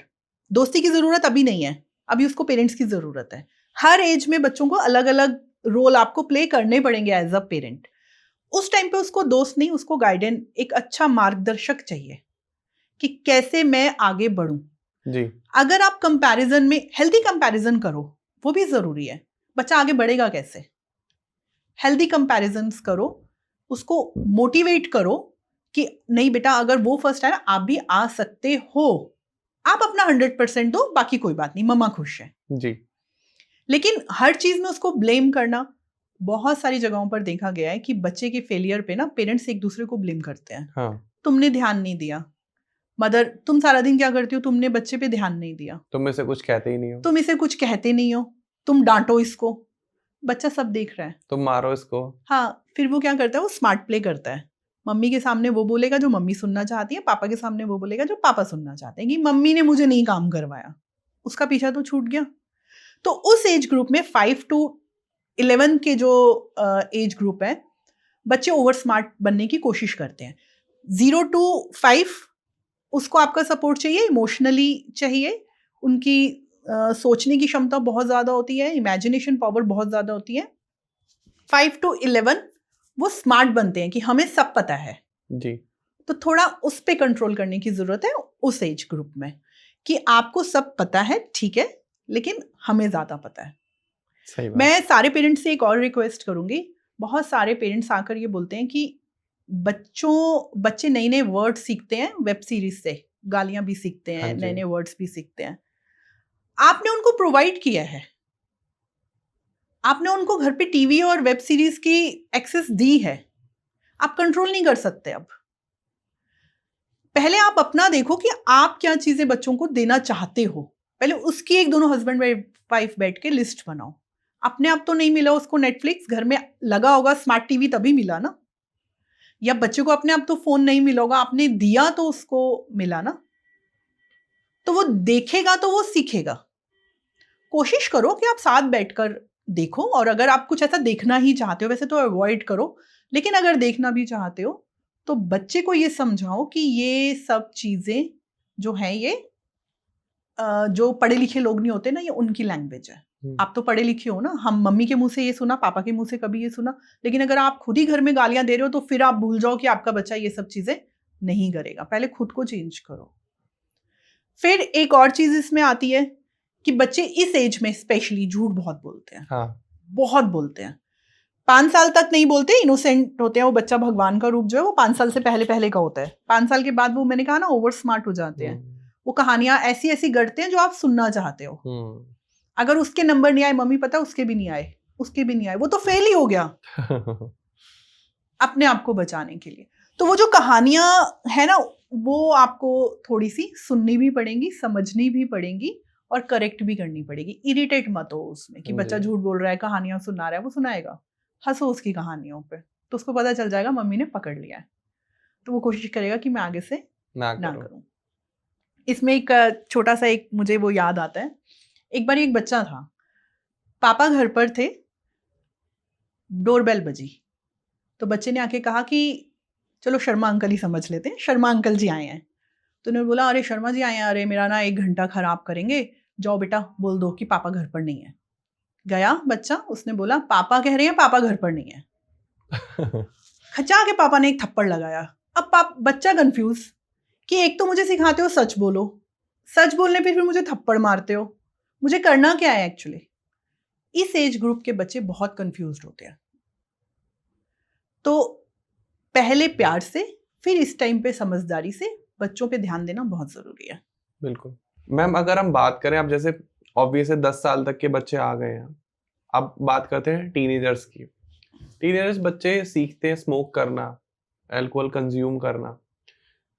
दोस्ती की ज़रूरत अभी नहीं है, अभी उसको पेरेंट्स की ज़रूरत है। हर एज में बच्चों को अलग-अलग रोल आपको प्ले करने पड़ेंगे एज़ अ पेरेंट। उस टाइम पे उसको दोस्त नहीं, उसको गाइडेंस, एक अच्छा मार्गदर्शक चाहिए कि कैसे मैं आगे बढ़ूँ। जी, अगर आप कंपैरिजन में हेल्दी कंपैरिजन करो, वो भी ज़रूरी है। बच्चा आगे बढ़ेगा कैसे? हेल्दी कंपैरिजन्स करो, उसको मोटिवेट करो कि नहीं बेटा, अगर वो फर्स्ट है ना, आप भी आ सकते हो। आप अपना 100% दो, बाकी कोई बात नहीं, मम्मा खुश है। जी, लेकिन हर चीज़ में उसको ब्लेम करना, बहुत सारी जगहों पर देखा गया है कि बच्चे के फेलियर पे ना पेरेंट्स एक दूसरे को ब्लेम करते हैं। हाँ, तुमने ध्यान नहीं दिया। मदर, तुम सारा दिन क्या करती हो? तुमने बच्चे पे ध्यान नहीं दिया। तुम में से कुछ कहते ही नहीं हो, तुम इसे कुछ कहते नहीं हो। तुम डांटो इसको। बच्चा सब देख रहा है। तुम मारो इसको। हाँ, फिर वो क्या करता है? वो स्मार्ट प्ले करता है। मम्मी के सामने वो बोलेगा जो मम्मी सुनना चाहती है, पापा के सामने वो बोलेगा जो पापा सुनना चाहते हैं कि मम्मी ने मुझे नहीं काम करवाया। उसका पीछा तो छूट गया। तो उस एज ग्रुप में 5 टू 11 के जो एज ग्रुप है, बच्चे ओवर स्मार्ट बनने की कोशिश करते हैं। 0 टू 5 उसको आपका सपोर्ट चाहिए, इमोशनली चाहिए। उनकी सोचने की क्षमता बहुत ज़्यादा होती है, इमेजिनेशन पावर बहुत ज़्यादा होती है। 5 टू 11 वो स्मार्ट बनते हैं कि हमें सब पता है। जी, तो थोड़ा उस पे कंट्रोल करने की ज़रूरत है उस एज ग्रुप में, कि आपको सब पता है, ठीक है, लेकिन हमें ज़्यादा पता है। सही बात। मैं सारे पेरेंट्स से एक और रिक्वेस्ट करूँगी। बहुत सारे पेरेंट्स आकर ये बोलते हैं कि बच्चे नए-नए वर्ड सीखते हैं वेब सीरीज़ से, गालियाँ भी सीखते हाँ हैं, जी, नए-नए वर्ड्स भी सीखते हैं। आपने उनको प्रोवाइड किया है। आपने उनको घर पे टीवी और वेब सीरीज़ की एक्सेस दी है। आप कंट्रोल नहीं कर सकते अब। पहले आप अपना देखो कि आप क्या चीज़ें बच्चों को देना चाहते हो। पहले उसकी एक दोनों हस्बैंड वाइफ बैठ के लिस्ट बनाओ। अपने आप तो नहीं मिला उसको नेटफ्लिक्स, घर में लगा होगा स्मार्ट टीवी तभी मिला ना। या बच्चे को अपने आप तो फ़ोन नहीं मिला होगा, आपने दिया तो उसको मिला ना। तो वो देखेगा तो वो सीखेगा। कोशिश करो कि आप साथ बैठकर देखो, और अगर आप कुछ ऐसा देखना ही चाहते हो, वैसे तो अवॉइड करो, लेकिन अगर देखना भी चाहते हो तो बच्चे को ये समझाओ कि ये सब चीज़ें जो हैं ये जो पढ़े लिखे लोग नहीं होते ना, ये उनकी लैंग्वेज है। आप तो पढ़े लिखे हो ना, हम मम्मी के मुंह से ये सुना, पापा के मुंह से कभी ये सुना, लेकिन अगर आप खुद ही घर में गालियां दे रहे हो तो फिर आप भूल जाओ कि आपका बच्चा ये सब चीजें नहीं करेगा। पहले खुद को चेंज करो। फिर एक और चीज इसमें आती है कि बच्चे इस एज में स्पेशली झूठ बहुत बोलते हैं। हाँ, बहुत बोलते हैं। 5 साल तक नहीं बोलते, इनोसेंट होते हैं, वो बच्चा भगवान का रूप जो है वो 5 साल से पहले पहले का होता है। 5 साल के बाद वो, मैंने कहा ना, ओवर स्मार्ट हो जाते हैं। वो कहानियां ऐसी ऐसी गढ़ते हैं जो आप सुनना चाहते हो। अगर उसके नंबर नहीं आए, मम्मी पता उसके भी नहीं आए, उसके भी नहीं आए, वो तो फेल ही हो गया अपने आप को बचाने के लिए। तो वो जो कहानियां है ना, वो आपको थोड़ी सी सुननी भी पड़ेंगी, समझनी भी पड़ेंगी और करेक्ट भी करनी पड़ेगी। इरिटेट मत हो उसमें कि बच्चा झूठ बोल रहा है, कहानियां सुना रहा है, वो सुनाएगा, हंसो उसकी कहानियों पे, तो उसको पता चल जाएगा मम्मी ने पकड़ लिया है। तो वो कोशिश करेगा कि मैं आगे से ना ना करो। करूं। इसमें एक छोटा सा एक मुझे वो याद आता है। एक बार एक बच्चा था, पापा घर पर थे, डोरबेल बजी, तो बच्चे ने आके कहा कि चलो शर्मा अंकल ही समझ लेते हैं, शर्मा अंकल जी आए हैं। तो उन्होंने बोला अरे शर्मा जी आए हैं, अरे मेरा ना 1 घंटा खराब करेंगे, जाओ बेटा बोल दो कि पापा घर पर नहीं है। गया बच्चा, उसने बोला पापा कह रहे हैं पापा घर पर नहीं है। खचा के पापा ने एक थप्पड़ लगाया। अब बच्चा कंफ्यूज कि एक तो मुझे सिखाते हो सच बोलो, सच बोलने पे फिर मुझे थप्पड़ मारते हो, मुझे करना क्या है एक्चुअली। इस एज ग्रुप के बच्चे बहुत कंफ्यूज्ड होते हैं। तो पहले प्यार से, फिर इस टाइम पे समझदारी से बच्चों पे ध्यान देना बहुत जरूरी है। बिल्कुल मैम, अगर हम बात करें अब जैसे ऑब्वियस 10 साल तक के बच्चे आ गए हैं, अब बात करते हैं टीनेजर्स की। टीनेजर्स बच्चे सीखते हैं स्मोक करना, अल्कोहल कंज्यूम करना।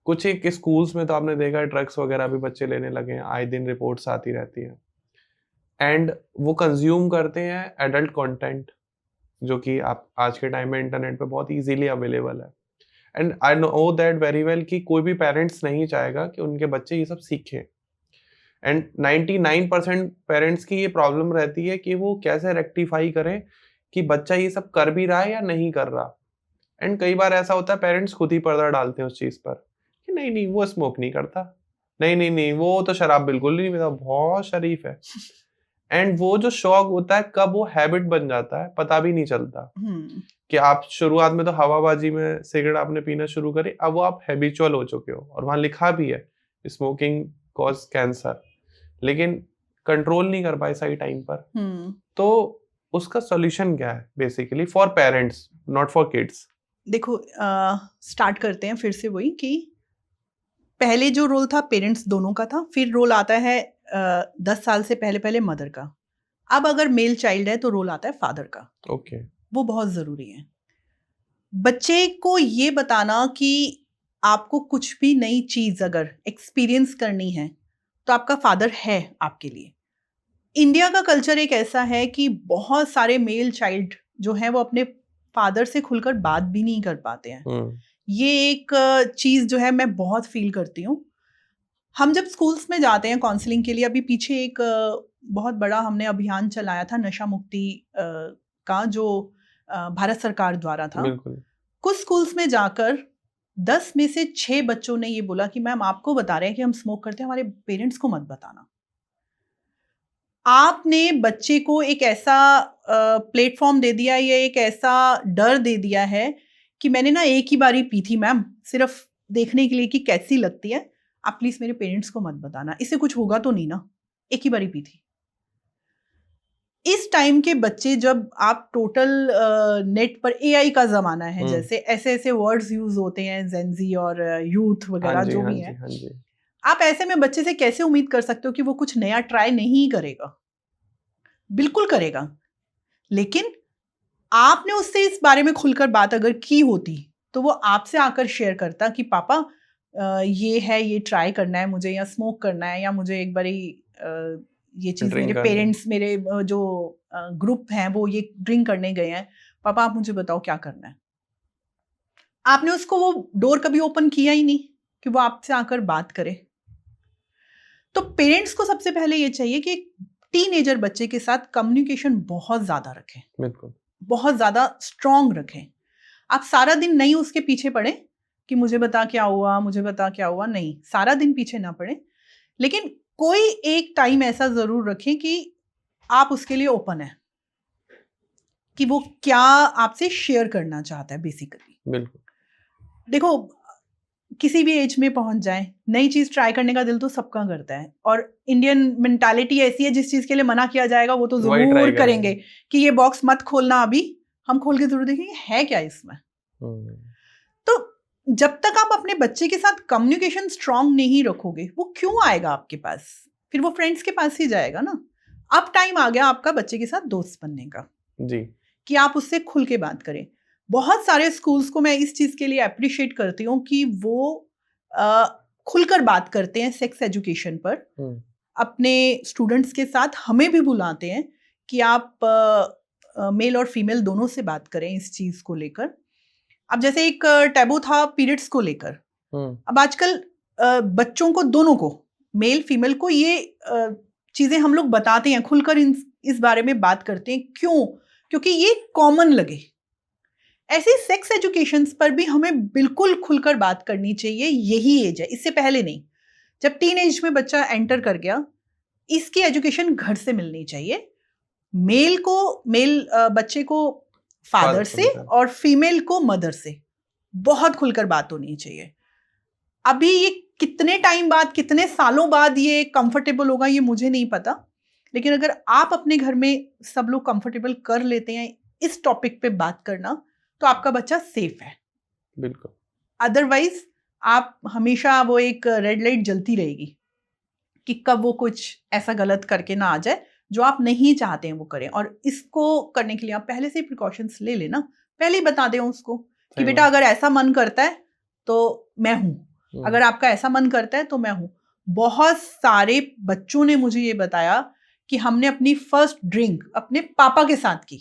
कुछ एक स्कूल्स में तो आपने देखा है ड्रग्स वगैरह भी बच्चे लेने लगे हैं, आए दिन रिपोर्ट्स आती रहती हैं। एंड वो कंज्यूम करते हैं एडल्ट कंटेंट, जो कि आप आज के टाइम में इंटरनेट पे बहुत इजीली अवेलेबल है। And I know that very well कि कोई भी पेरेंट्स नहीं चाहेगा कि उनके बच्चे ये सब सीखें। एंड 99% पेरेंट्स की ये प्रॉब्लम रहती है कि वो कैसे रेक्टिफाई करें कि बच्चा ये सब कर भी रहा है या नहीं कर रहा। एंड कई बार ऐसा होता है पेरेंट्स खुद ही पर्दा डालते हैं उस चीज़ पर कि नहीं नहीं वो स्मोक नहीं करता, नहीं नहीं नहीं वो तो शराब बिल्कुल नहीं पीता, बहुत शरीफ है। एंड वो जो शौक होता है कब वो हैबिट बन जाता है पता भी नहीं चलता। कि आप शुरुआत में तो हवाबाजी में सिगरेट आपने पीना शुरू करी, अब वो आप हैबिचुअल हो चुके हो और वहां लिखा भी है स्मोकिंग कॉज कैंसर, लेकिन कंट्रोल नहीं कर पाए सही टाइम पर। तो उसका सॉल्यूशन क्या है basically for parents, not for kids? देखो स्टार्ट करते हैं फिर से वही कि पहले जो रोल था पेरेंट्स दोनों का था, फिर रोल आता है 10 साल से पहले पहले मदर का। अब अगर मेल चाइल्ड है तो रोल आता है फादर का। ओके वो बहुत ज़रूरी है। बच्चे को ये बताना कि आपको कुछ भी नई चीज़ अगर एक्सपीरियंस करनी है तो आपका फादर है आपके लिए। इंडिया का कल्चर एक ऐसा है कि बहुत सारे मेल चाइल्ड जो हैं वो अपने फादर से खुलकर बात भी नहीं कर पाते हैं। ये एक चीज़ जो है मैं बहुत फील करती हूँ। हम जब स्कूल्स में जाते हैं काउंसलिंग के लिए, अभी पीछे एक बहुत बड़ा हमने अभियान चलाया था नशा मुक्ति का, जो भारत सरकार द्वारा था। कुछ स्कूल्स में जाकर 10 में से 6 बच्चों ने ये बोला कि मैम आपको बता रहे हैं कि हम स्मोक करते हैं, हमारे पेरेंट्स को मत बताना। आपने बच्चे को एक ऐसा प्लेटफॉर्म दे दिया, या एक ऐसा डर दे दिया है कि मैंने ना एक ही बारी पी थी मैम, सिर्फ देखने के लिए कि कैसी लगती है, आप प्लीज मेरे पेरेंट्स को मत बताना, इससे कुछ होगा तो नहीं ना, एक ही बारी पी थी। इस टाइम के बच्चे, जब आप टोटल नेट पर एआई का जमाना है, जैसे ऐसे ऐसे वर्ड्स यूज होते हैं जेनजी और यूथ वगैरह जो भी है, आप ऐसे में बच्चे से कैसे उम्मीद कर सकते हो कि वो कुछ नया ट्राई नहीं करेगा? बिल्कुल करेगा। लेकिन आपने उससे इस बारे में खुलकर बात अगर की होती तो वो आपसे आकर शेयर करता कि पापा ये है, ये ट्राई करना है मुझे, या स्मोक करना है, या मुझे एक बारी ये चीज़ मेरे पेरेंट्स, मेरे जो ग्रुप हैं वो ये ड्रिंक करने गए हैं, पापा आप मुझे बताओ क्या करना है। आपने उसको वो डोर कभी ओपन किया ही नहीं कि वो आपसे आकर बात करे। तो पेरेंट्स को सबसे पहले ये चाहिए कि टीनेजर बच्चे के साथ कम्युनिकेशन बहुत ज़्यादा रखें, बिल्कुल बहुत ज़्यादा स्ट्रॉन्ग रखें। आप सारा दिन नहीं उसके पीछे पड़े कि मुझे बता क्या हुआ, मुझे बता क्या हुआ, नहीं, सारा दिन पीछे ना पड़े, लेकिन कोई एक टाइम ऐसा ज़रूर रखें कि आप उसके लिए ओपन है कि वो क्या आपसे शेयर करना चाहता है बेसिकली। बिल्कुल। देखो किसी भी एज में पहुंच जाए, नई चीज ट्राई करने का दिल तो सबका करता है, और इंडियन मेंटालिटी ऐसी है जिस चीज के लिए मना किया जाएगा वो तो जरूर करेंगे कि ये बॉक्स मत खोलना, अभी हम खोल के जरूर देखेंगे है क्या इसमें। तो जब तक आप अपने बच्चे के साथ कम्युनिकेशन स्ट्रांग नहीं रखोगे, वो क्यों आएगा आपके पास? फिर वो फ्रेंड्स के पास ही जाएगा ना। अब टाइम आ गया आपका बच्चे के साथ दोस्त बनने का जी, कि आप उससे खुल के बात करें। बहुत सारे स्कूल्स को मैं इस चीज़ के लिए अप्रिशिएट करती हूँ कि वो खुलकर बात करते हैं सेक्स एजुकेशन पर अपने स्टूडेंट्स के साथ। हमें भी बुलाते हैं कि आप मेल और फीमेल दोनों से बात करें इस चीज़ को लेकर। अब जैसे एक टैबू था पीरियड्स को लेकर, अब आजकल बच्चों को दोनों को मेल फीमेल को ये चीजें हम लोग बताते हैं, खुलकर इस बारे में बात करते हैं। क्यों? क्योंकि ये कॉमन लगे। ऐसे सेक्स एजुकेशंस पर भी हमें बिल्कुल खुलकर बात करनी चाहिए। यही एज है, इससे पहले नहीं। जब टीन एज में बच्चा एंटर कर गया, इसकी एजुकेशन घर से मिलनी चाहिए। मेल बच्चे को फादर से और फीमेल को मदर से बहुत खुलकर बात होनी चाहिए। अभी ये कितने टाइम बाद, कितने सालों बाद ये कंफर्टेबल होगा, ये मुझे नहीं पता। लेकिन अगर आप अपने घर में सब लोग कंफर्टेबल कर लेते हैं इस टॉपिक पे बात करना, तो आपका बच्चा सेफ है। बिल्कुल। अदरवाइज आप हमेशा वो एक रेड लाइट जलती रहेगी कि कब वो कुछ ऐसा गलत करके ना आ जाए जो आप नहीं चाहते हैं वो करें। और इसको करने के लिए आप पहले से प्रिकॉशंस ले लेना, पहले ही बता दें उसको कि बेटा अगर ऐसा मन करता है तो मैं हूं, अगर आपका ऐसा मन करता है तो मैं हूं। बहुत सारे बच्चों ने मुझे ये बताया कि हमने अपनी फर्स्ट ड्रिंक अपने पापा के साथ की,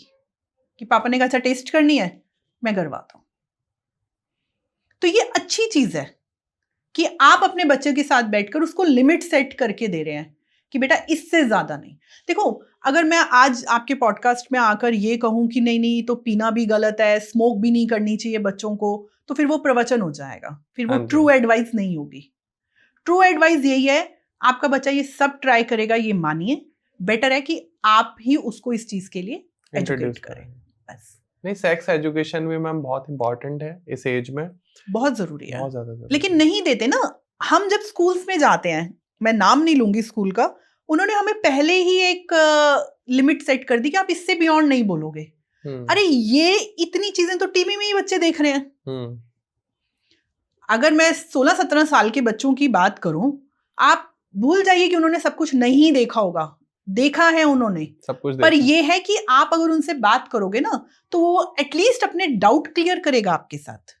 कि पापा ने कहा अच्छा टेस्ट करनी है, मैं करवाता हूं। तो ये अच्छी चीज है कि आप अपने बच्चे के साथ बैठकर उसको लिमिट सेट करके दे रहे हैं कि बेटा इससे ज्यादा नहीं। देखो, अगर मैं आज आपके पॉडकास्ट में आकर ये कहूं कि नहीं तो पीना भी गलत है, स्मोक भी नहीं करनी चाहिए बच्चों को, तो फिर वो प्रवचन हो जाएगा, फिर वो ट्रू एडवाइस नहीं होगी। ट्रू एडवाइस यही है, आपका बच्चा ये सब ट्राई करेगा, ये मानिए। बेटर है कि आप ही उसको इस चीज के लिए एजुकेट करें। बस। नहीं, सेक्स एजुकेशन भी मैम बहुत इंपॉर्टेंट है इस एज में, बहुत जरूरी है, बहुत ज्यादा जरूरी। लेकिन नहीं देते ना। हम जब स्कूल्स में जाते हैं, मैं नाम नहीं लूंगी स्कूल का, उन्होंने हमें पहले ही एक लिमिट सेट कर दी कि आप इससे बियॉन्ड नहीं बोलोगे। अरे ये इतनी चीजें तो टीवी में ही बच्चे देख रहे हैं। अगर मैं 16-17 साल के बच्चों की बात करूं, आप भूल जाइए कि उन्होंने सब कुछ नहीं देखा होगा, देखा है उन्होंने सब कुछ। पर ये है कि आप अगर उनसे बात करोगे ना, तो वो एटलीस्ट अपने डाउट क्लियर करेगा आपके साथ।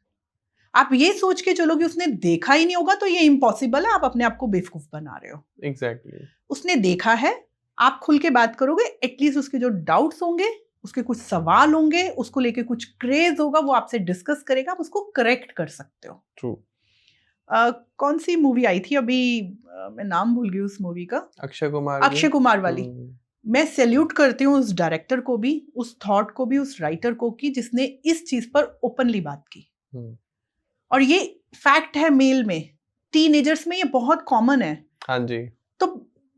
आप ये सोच के चलो कि उसने देखा ही नहीं होगा तो ये इम्पॉसिबल है, आप अपने आप को बेवकूफ बना रहे हो। एग्जैक्टली। उसने देखा है, आप खुल के बात करोगे, एटलीस्ट उसके जो डाउट्स होंगे, उसके कुछ सवाल होंगे, उसको लेके कुछ क्रेज होगा, वो आपसे डिस्कस करेगा, आप उसको करेक्ट कर सकते हो। ट्रू। कौन सी मूवी आई थी अभी, मैं नाम भूल गई उस मूवी का, अक्षय कुमार वाली। मैं सैल्यूट करती हूँ उस डायरेक्टर को भी, उस थॉट को भी, उस राइटर को की जिसने इस चीज पर ओपनली बात की। और ये फैक्ट है, मेल में, टीनेजर्स में ये बहुत कॉमन है। हाँ जी। तो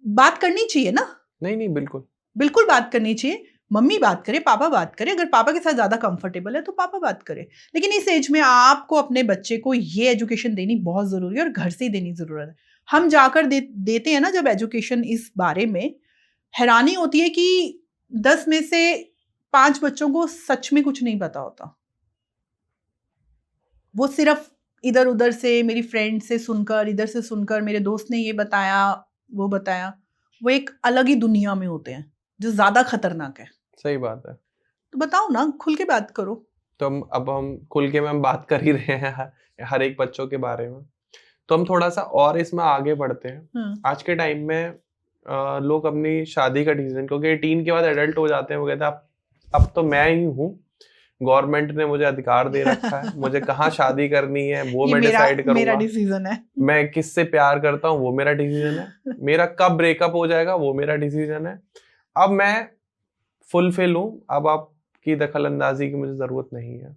बात करनी चाहिए ना। नहीं, बिल्कुल बात करनी चाहिए। मम्मी बात करे, पापा बात करे, अगर पापा के साथ ज्यादा कंफर्टेबल है तो पापा बात करे। लेकिन इस एज में आपको अपने बच्चे को ये एजुकेशन देनी बहुत जरूरी है, और घर से ही देनी जरूरत है। हम जाकर देते हैं ना जब एजुकेशन इस बारे में, हैरानी होती है कि 10 में से 5 बच्चों को सच में कुछ नहीं पता होता। वो सिर्फ इधर उधर से, मेरी फ्रेंड से सुनकर, इधर से सुनकर, मेरे दोस्त ने ये बताया वो बताया, वो एक अलग ही दुनिया में होते हैं जो ज्यादा खतरनाक है। सही बात है। तो बताओ ना, खुल के बात करो। तो हम खुल के मैम बात कर ही रहे हैं हर एक बच्चों के बारे में, तो हम थोड़ा सा और इसमें आगे बढ़ते हैं। आज के टाइम में लोग अपनी शादी का डिसीजन, क्योंकि 18 के बाद एडल्ट हो जाते हैं, वो कहते हैं अब तो मैं ही हूँ, गवर्नमेंट ने मुझे अधिकार दे रखा है, मुझे कहाँ शादी करनी है वो मैं डिसाइड करूंगा, मेरा डिसीजन है, मैं किससे प्यार करता हूँ वो मेरा डिसीजन है, मेरा कब ब्रेकअप हो जाएगा वो मेरा डिसीजन है, अब मैं फुलफिल हूँ, अब आपकी दखल अंदाजी की मुझे जरूरत नहीं है।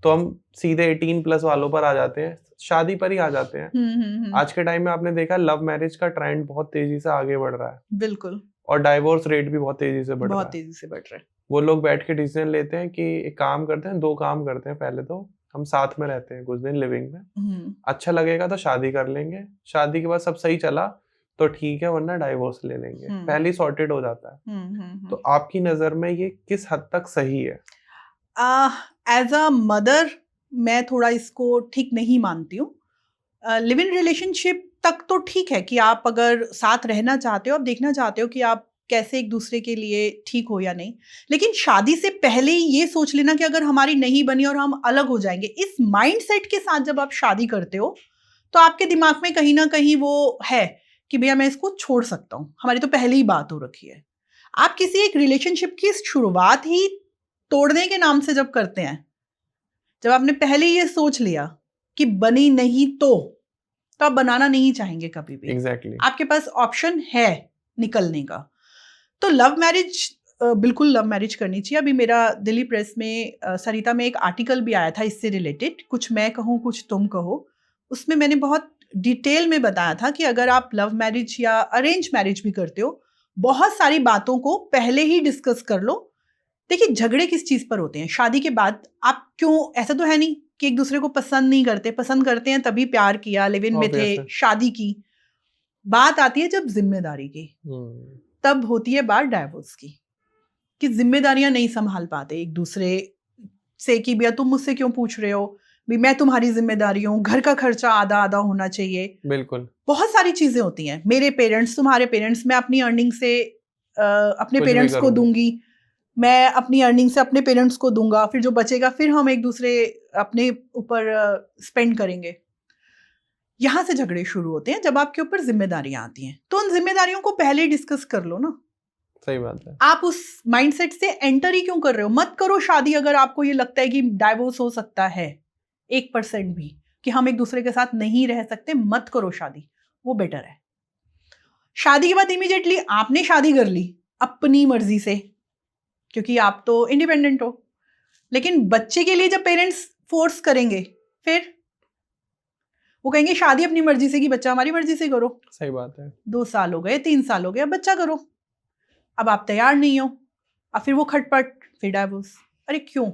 तो हम सीधे 18+ वालों पर आ जाते हैं, शादी पर ही आ जाते हैं। आज के टाइम में आपने देखा लव मैरिज का ट्रेंड बहुत तेजी से आगे बढ़ रहा है। बिल्कुल। और डाइवोर्स रेट भी बहुत तेजी से बढ़ रहा है। वो लोग बैठ के डिसीजन लेते हैं कि एक काम करते हैं, 2 काम करते हैं, पहले तो हम साथ में रहते हैं कुछ दिन लिविंग में, अच्छा लगेगा तो शादी कर लेंगे, शादी के बाद सब सही चला तो ठीक है, वरना डाइवोर्स ले लेंगे, पहले ही सॉर्टेड हो जाता है। तो आपकी नजर में ये किस हद तक सही है? एज अ मदर मैं थोड़ा इसको ठीक नहीं मानती हूँ। लिव इन रिलेशनशिप तक तो ठीक है कि आप अगर साथ रहना चाहते हो, आप देखना चाहते हो कि आप कैसे एक दूसरे के लिए ठीक हो या नहीं, लेकिन शादी से पहले ही ये सोच लेना कि अगर हमारी नहीं बनी और हम अलग हो जाएंगे, इस माइंडसेट के साथ जब आप शादी करते हो तो आपके दिमाग में कहीं ना कहीं वो है कि भैया मैं इसको छोड़ सकता हूँ, हमारी तो पहले ही बात हो रखी है। आप किसी एक रिलेशनशिप की शुरुआत ही तोड़ने के नाम से जब करते हैं, जब आपने पहले ये सोच लिया कि बनी नहीं तो तो आप बनाना नहीं चाहेंगे कभी भी। एग्जैक्टली। आपके पास ऑप्शन है निकलने का। तो लव मैरिज, बिल्कुल लव मैरिज करनी चाहिए। अभी मेरा दिल्ली प्रेस में सरिता में एक आर्टिकल भी आया था इससे रिलेटेड, कुछ मैं कहूँ कुछ तुम कहो। उसमें मैंने बहुत डिटेल में बताया था कि अगर आप लव मैरिज या अरेंज मैरिज भी करते हो, बहुत सारी बातों को पहले ही डिस्कस कर लो। देखिए, झगड़े किस चीज पर होते हैं? शादी के बाद आप क्यों, ऐसा तो है नहीं कि एक दूसरे को पसंद नहीं करते, पसंद करते हैं तभी प्यार किया, लिव इन में थे, शादी की। बात आती है जब जिम्मेदारी की, तब होती है बात डाइवोर्स की, कि जिम्मेदारियां नहीं संभाल पाते एक दूसरे से, कि भैया तुम मुझसे क्यों पूछ रहे हो, भी मैं तुम्हारी जिम्मेदारी हूँ, घर का खर्चा आधा आधा होना चाहिए। बिल्कुल। बहुत सारी चीजें होती हैं, मेरे पेरेंट्स, तुम्हारे पेरेंट्स, मैं अपनी अर्निंग से अपने पेरेंट्स को दूंगी, मैं अपनी अर्निंग से अपने पेरेंट्स को दूंगा, फिर जो बचेगा फिर हम एक दूसरे अपने ऊपर स्पेंड करेंगे। यहां से झगड़े शुरू होते हैं जब आपके ऊपर जिम्मेदारियां आती हैं। तो उन जिम्मेदारियों को पहले डिस्कस कर लो ना। सही बात है। आप उस माइंडसेट से एंटर ही क्यों कर रहे हो? मत करो शादी अगर आपको ये लगता है कि डाइवोर्स हो सकता है 1% भी, कि हम एक दूसरे के साथ नहीं रह सकते, मत करो शादी, वो बेटर है। शादी के बाद इमीडिएटली आपने शादी कर ली अपनी मर्जी से, क्योंकि आप तो इंडिपेंडेंट हो। लेकिन बच्चे के लिए जब पेरेंट्स फोर्स करेंगे, फिर वो कहेंगे शादी अपनी मर्जी से की, बच्चा हमारी मर्जी से करो। सही बात है। 2 साल हो गए, 3 साल हो गए, अब बच्चा करो। अब आप तैयार नहीं हो, अब फिर वो खटपट, फिर डाइवोर्स। अरे क्यों?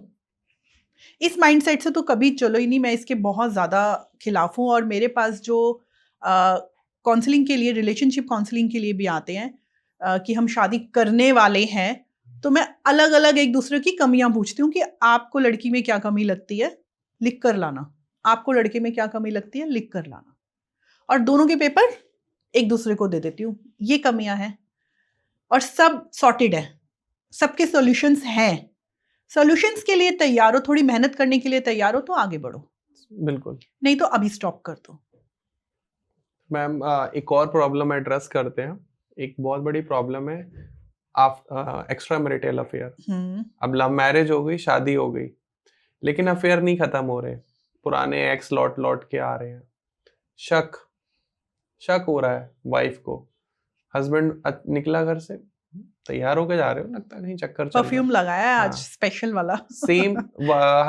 इस माइंडसेट से तो कभी चलो ही नहीं। मैं इसके बहुत ज्यादा खिलाफ हूँ। और मेरे पास जो काउंसलिंग के लिए, रिलेशनशिप काउंसलिंग के लिए भी आते हैं कि हम शादी करने वाले हैं, तो मैं अलग अलग एक दूसरे की कमियां पूछती हूँ कि आपको लड़की में क्या कमी लगती है, लिख कर लाना। आपको लड़के में क्या कमी लगती है, लिख कर लाना। और दोनों के पेपर एक दूसरे को दे देती हूँ, ये कमियां हैं, और सब सॉर्टेड है, सबके सॉल्यूशंस हैं। सॉल्यूशंस के लिए तैयार हो, थोड़ी मेहनत करने के लिए तैयार हो, तो आगे बढ़ो। बिल्कुल। नहीं तो अभी स्टॉप कर दो। मैम, एक और प्रॉब्लम एड्रेस करते हैं। एक बहुत बड़ी प्रॉब्लम है एक्स्ट्रा मैरिटल अफेयर। अब लव मैरिज हो गई, शादी हो गई, लेकिन अफेयर नहीं खत्म हो रहे, पुराने एक्स लौट लौट के आ रहे हैं। शक हो रहा है वाइफ को, हस्बैंड निकला घर से, तैयार होके जा रहे हो, लगता है कहीं चक्कर चल रहा है, परफ्यूम लगाया है आज हाँ। स्पेशल वाला। सेम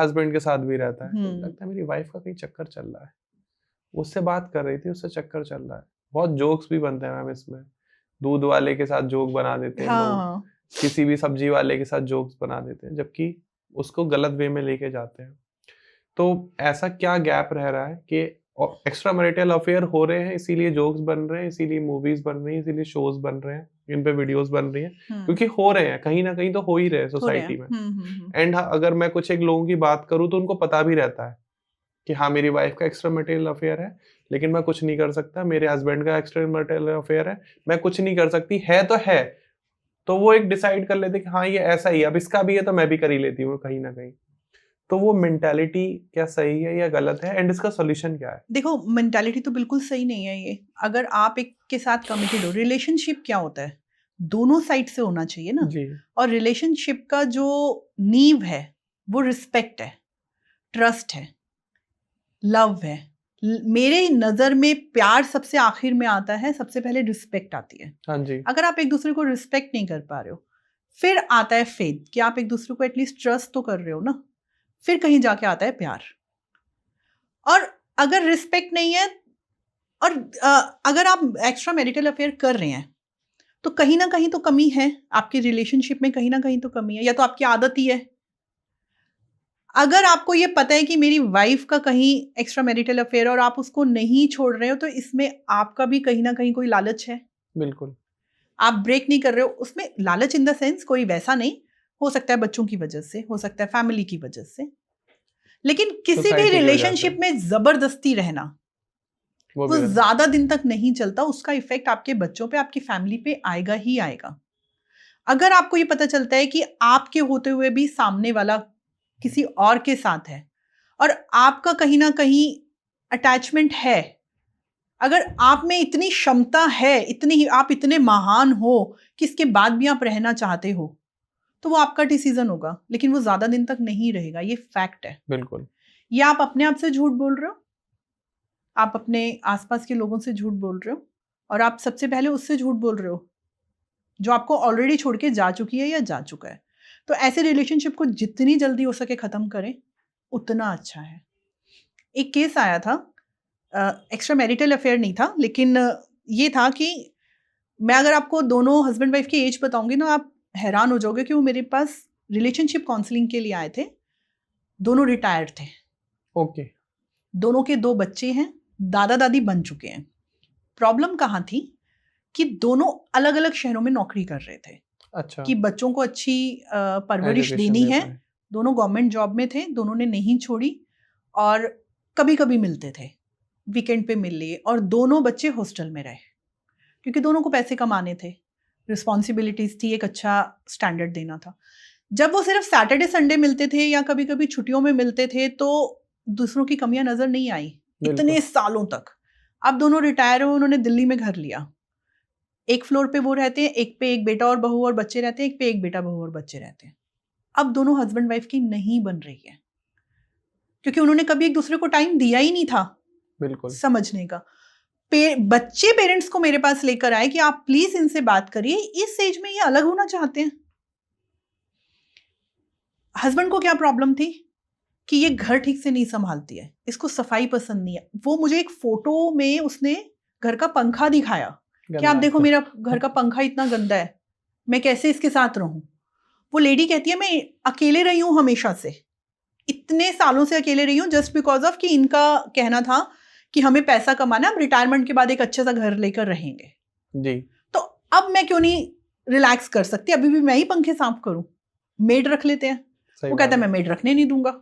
हस्बैंड के साथ भी रहता है, तो लगता है मेरी वाइफ का कहीं चक्कर चल रहा है। उससे बात कर रही थी, उससे चक्कर चल रहा है। बहुत जोक्स भी बनते हैं मैम इसमें। दूध वाले के साथ जोक बना देते हैं लोग, किसी भी सब्जी वाले के साथ जोक्स बना देते हैं, जबकि उसको गलत वे में लेके जाते हैं। तो ऐसा क्या गैप रह रहा है कि एक्स्ट्रा मैरिटल अफेयर हो रहे हैं, इसीलिए जोक्स बन रहे हैं, इसीलिए मूवीज बन रही हैं, इसीलिए शोज बन रहे हैं, इन पे वीडियोस बन रही हैं, क्योंकि हो रहे हैं, कहीं ना कहीं तो हो ही रहे हैं सोसाइटी में। एंड अगर मैं कुछ एक लोगों की बात करूं, तो उनको पता भी रहता है कि हाँ, मेरी वाइफ का एक्स्ट्रा मैरिटल अफेयर है, लेकिन मैं कुछ नहीं कर सकता, मेरे हस्बैंड का एक्स्ट्रा मैरिटल अफेयर है, मैं कुछ नहीं कर सकती, है तो है। तो वो एक डिसाइड कर लेते कि हाँ, ये ऐसा ही, अब इसका भी है तो मैं भी कर ही लेती हूँ कहीं ना कहीं। तो वो मेंटालिटी क्या सही है या गलत है, एंड इसका सॉल्यूशन क्या है? देखो, मेंटालिटी तो बिल्कुल सही नहीं है ये। अगर आप एक के साथ कमिटेड हो, रिलेशनशिप क्या होता है, दोनों साइड से होना चाहिए ना जी। और रिलेशनशिप का जो नींव है वो रिस्पेक्ट है, ट्रस्ट है, लव है। मेरे नजर में प्यार सबसे आखिर में आता है, सबसे पहले रिस्पेक्ट आती है। हाँ जी। अगर आप एक दूसरे को रिस्पेक्ट नहीं कर पा रहे हो, फिर आता है फेथ, कि आप एक दूसरे को एटलीस्ट ट्रस्ट तो कर रहे हो ना, फिर कहीं जाके आता है प्यार। और अगर रिस्पेक्ट नहीं है, और अगर आप एक्स्ट्रा मैरिटल अफेयर कर रहे हैं, तो कहीं ना कहीं तो कमी है आपकी रिलेशनशिप में, कहीं ना कहीं तो कमी है, या तो आपकी आदत ही है। अगर आपको ये पता है कि मेरी वाइफ का कहीं एक्स्ट्रा मैरिटल अफेयर और आप उसको नहीं छोड़ रहे हो, तो इसमें आपका भी कहीं ना कहीं कोई लालच है। बिल्कुल। आप ब्रेक नहीं कर रहे हो उसमें, लालच इन द सेंस कोई वैसा नहीं, हो सकता है बच्चों की वजह से, हो सकता है फैमिली की वजह से, लेकिन किसी भी रिलेशनशिप में जबरदस्ती रहना वो ज्यादा दिन तक नहीं चलता। उसका इफेक्ट आपके बच्चों पे, आपकी फैमिली पे आएगा ही आएगा। अगर आपको ये पता चलता है कि आपके होते हुए भी सामने वाला किसी और के साथ है और आपका कहीं ना कहीं अटैचमेंट है, अगर आप में इतनी क्षमता है, इतनी आप इतने महान हो कि इसके बाद भी आप रहना चाहते हो, तो वो आपका डिसीजन होगा, लेकिन वो ज्यादा दिन तक नहीं रहेगा। ये फैक्ट है। बिल्कुल। ये आप अपने आप से झूठ बोल रहे हो, आप अपने आसपास के लोगों से झूठ बोल रहे हो और आप सबसे पहले उससे झूठ बोल रहे हो जो आपको ऑलरेडी छोड़ के जा चुकी है या जा चुका है। तो ऐसे रिलेशनशिप को जितनी जल्दी हो सके ख़त्म करें उतना अच्छा है। एक केस आया था, एक्स्ट्रा मैरिटल अफेयर नहीं था, लेकिन ये था कि मैं अगर आपको दोनों हस्बैंड वाइफ की एज बताऊंगी ना, आप हैरान हो जाओगे कि वो मेरे पास रिलेशनशिप काउंसलिंग के लिए आए थे। दोनों रिटायर्ड थे, ओके। दोनों के 2 बच्चे हैं, दादा दादी बन चुके हैं। प्रॉब्लम कहाँ थी कि दोनों अलग अलग शहरों में नौकरी कर रहे थे। अच्छा। कि बच्चों को अच्छी परवरिश Education देनी दे है। पाए। दोनों गवर्नमेंट जॉब में थे, दोनों ने नहीं छोड़ी और कभी कभी मिलते थे, वीकेंड पे मिल लिए, और दोनों बच्चे हॉस्टल में रहे क्योंकि दोनों को पैसे कमाने थे, रिस्पॉन्सिबिलिटीज थी, एक अच्छा स्टैंडर्ड देना था। जब वो सिर्फ सैटरडे संडे मिलते थे या कभी कभी छुट्टियों में मिलते थे तो दूसरों की कमियां नजर नहीं आई इतने सालों तक। अब दोनों रिटायर हुए, उन्होंने दिल्ली में घर लिया। एक फ्लोर पे वो रहते हैं, एक पे एक बेटा और बहू और बच्चे रहते हैं, एक पे एक बेटा बहू और बच्चे रहते हैं। अब दोनों हस्बैंड वाइफ की नहीं बन रही है क्योंकि उन्होंने कभी एक दूसरे को टाइम दिया ही नहीं था बिल्कुल समझने का। बच्चे पेरेंट्स को मेरे पास लेकर आए कि आप प्लीज इनसे बात करिए, इस एज में ये अलग होना चाहते हैं। हस्बैंड को क्या प्रॉब्लम थी कि ये घर ठीक से नहीं संभालती है, इसको सफाई पसंद नहीं है। वो मुझे एक फोटो में उसने घर का पंखा दिखाया कि आप देखो मेरा घर का पंखा इतना गंदा है, मैं कैसे इसके साथ रहूं। वो लेडी कहती है मैं अकेले रही हूं हमेशा से, इतने सालों से अकेले रही हूं जस्ट बिकॉज ऑफ कि इनका कहना था कि हमें पैसा कमाना, हम रिटायरमेंट के बाद एक अच्छा सा घर लेकर रहेंगे जी। तो अब मैं क्यों नहीं रिलैक्स कर सकती, अभी भी मैं ही पंखे साफ करूं, मेड रख लेते हैं। वो कहता है मैं मेड रखने नहीं दूंगा,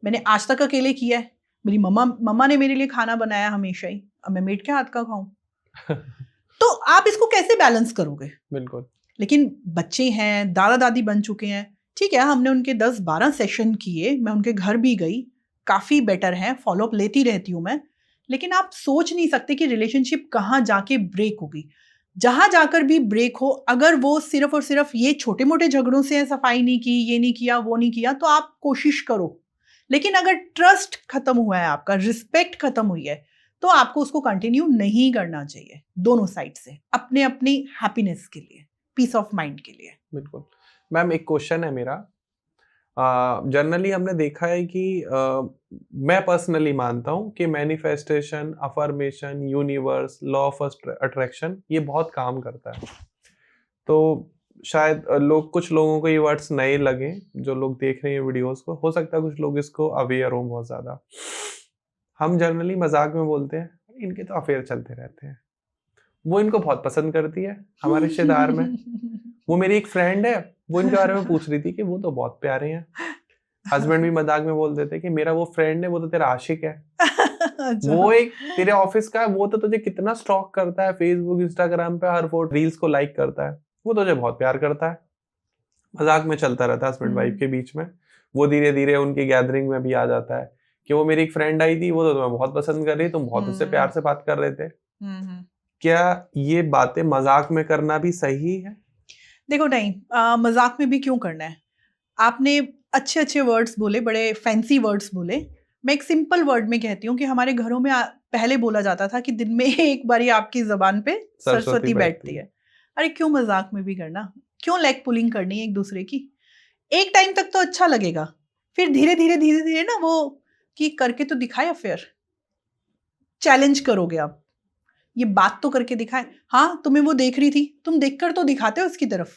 मैंने आज तक अकेले किया है, मेरी मम्मा ने मेरे लिए खाना बनाया हमेशा ही, अब मैं मेड के हाथ का खाऊं। तो आप इसको कैसे बैलेंस करोगे? बिल्कुल। लेकिन बच्चे हैं, दादा दादी बन चुके हैं, ठीक है, हमने उनके 10-12 सेशन किए, मैं उनके घर भी गई, काफ़ी बेटर है, फॉलोअप लेती रहती हूँ मैं। लेकिन आप सोच नहीं सकते कि रिलेशनशिप कहाँ जाके ब्रेक होगी। जहाँ जाकर भी ब्रेक हो, अगर वो सिर्फ और सिर्फ ये छोटे मोटे झगड़ों से सफाई नहीं की, ये नहीं किया, वो नहीं किया, तो आप कोशिश करो। लेकिन अगर ट्रस्ट खत्म हुआ है, आपका रिस्पेक्ट खत्म हुई है, तो आपको उसको कंटिन्यू नहीं करना चाहिए, दोनों साइड से, अपने अपनी हैप्पीनेस के लिए, पीस ऑफ माइंड के लिए। बिल्कुल। मैम एक क्वेश्चन है मेरा, जनरली हमने देखा है कि मैं पर्सनली मानता हूँ कि manifestation, affirmation, universe, law of attraction ये बहुत काम करता है। तो शायद कुछ लोगों को ये वर्ड्स नए लगे, जो लोग देख रहे हैं वीडियोस को, हो सकता है कुछ लोग इसको अवेयर हों बहुत ज़्यादा। हम जनरली मजाक में बोलते हैं इनके तो अफेयर चलते रहते हैं, वो इनको बहुत पसंद करती है हमारे रिश्तेदार में। वो मेरी एक फ्रेंड है, वो इनके बारे में पूछ रही थी कि वो तो बहुत प्यारे हैं। हस्बैंड भी मजाक में बोल देते कि मेरा वो फ्रेंड है, वो तो तेरा आशिक है। वो एक तेरे ऑफिस का, वो तो तुझे कितना स्टॉक करता है, फेसबुक इंस्टाग्राम पे हर फोटो रील्स को लाइक करता है, वो तुझे बहुत प्यार करता है। मजाक में चलता रहता है हस्बैंड वाइफ के बीच में। वो धीरे धीरे उनकी गैदरिंग में भी आ जाता है कि वो मेरी एक फ्रेंड आई थी, वो तो तुम्हें बहुत पसंद कर रही, तुम बहुत उससे प्यार से बात कर रहे थे। क्या ये बातें मजाक में करना भी सही है? देखो नहीं, मजाक में भी क्यों करना है? आपने अच्छे अच्छे वर्ड्स बोले, बड़े फैंसी वर्ड्स बोले। मैं एक सिंपल वर्ड में कहती हूँ कि हमारे घरों में पहले बोला जाता था कि दिन में एक बारी आपकी जबान पे सरस्वती बैठती है। अरे क्यों मजाक में भी करना, क्यों लेग पुलिंग करनी है एक दूसरे की? एक टाइम तक तो अच्छा लगेगा, फिर धीरे धीरे ना वो कि करके तो दिखाए अफेयर, चैलेंज करोगे आप, ये बात तो करके दिखाए। हाँ, तुम्हें वो देख रही थी, तुम देखकर तो दिखाते हो उसकी तरफ।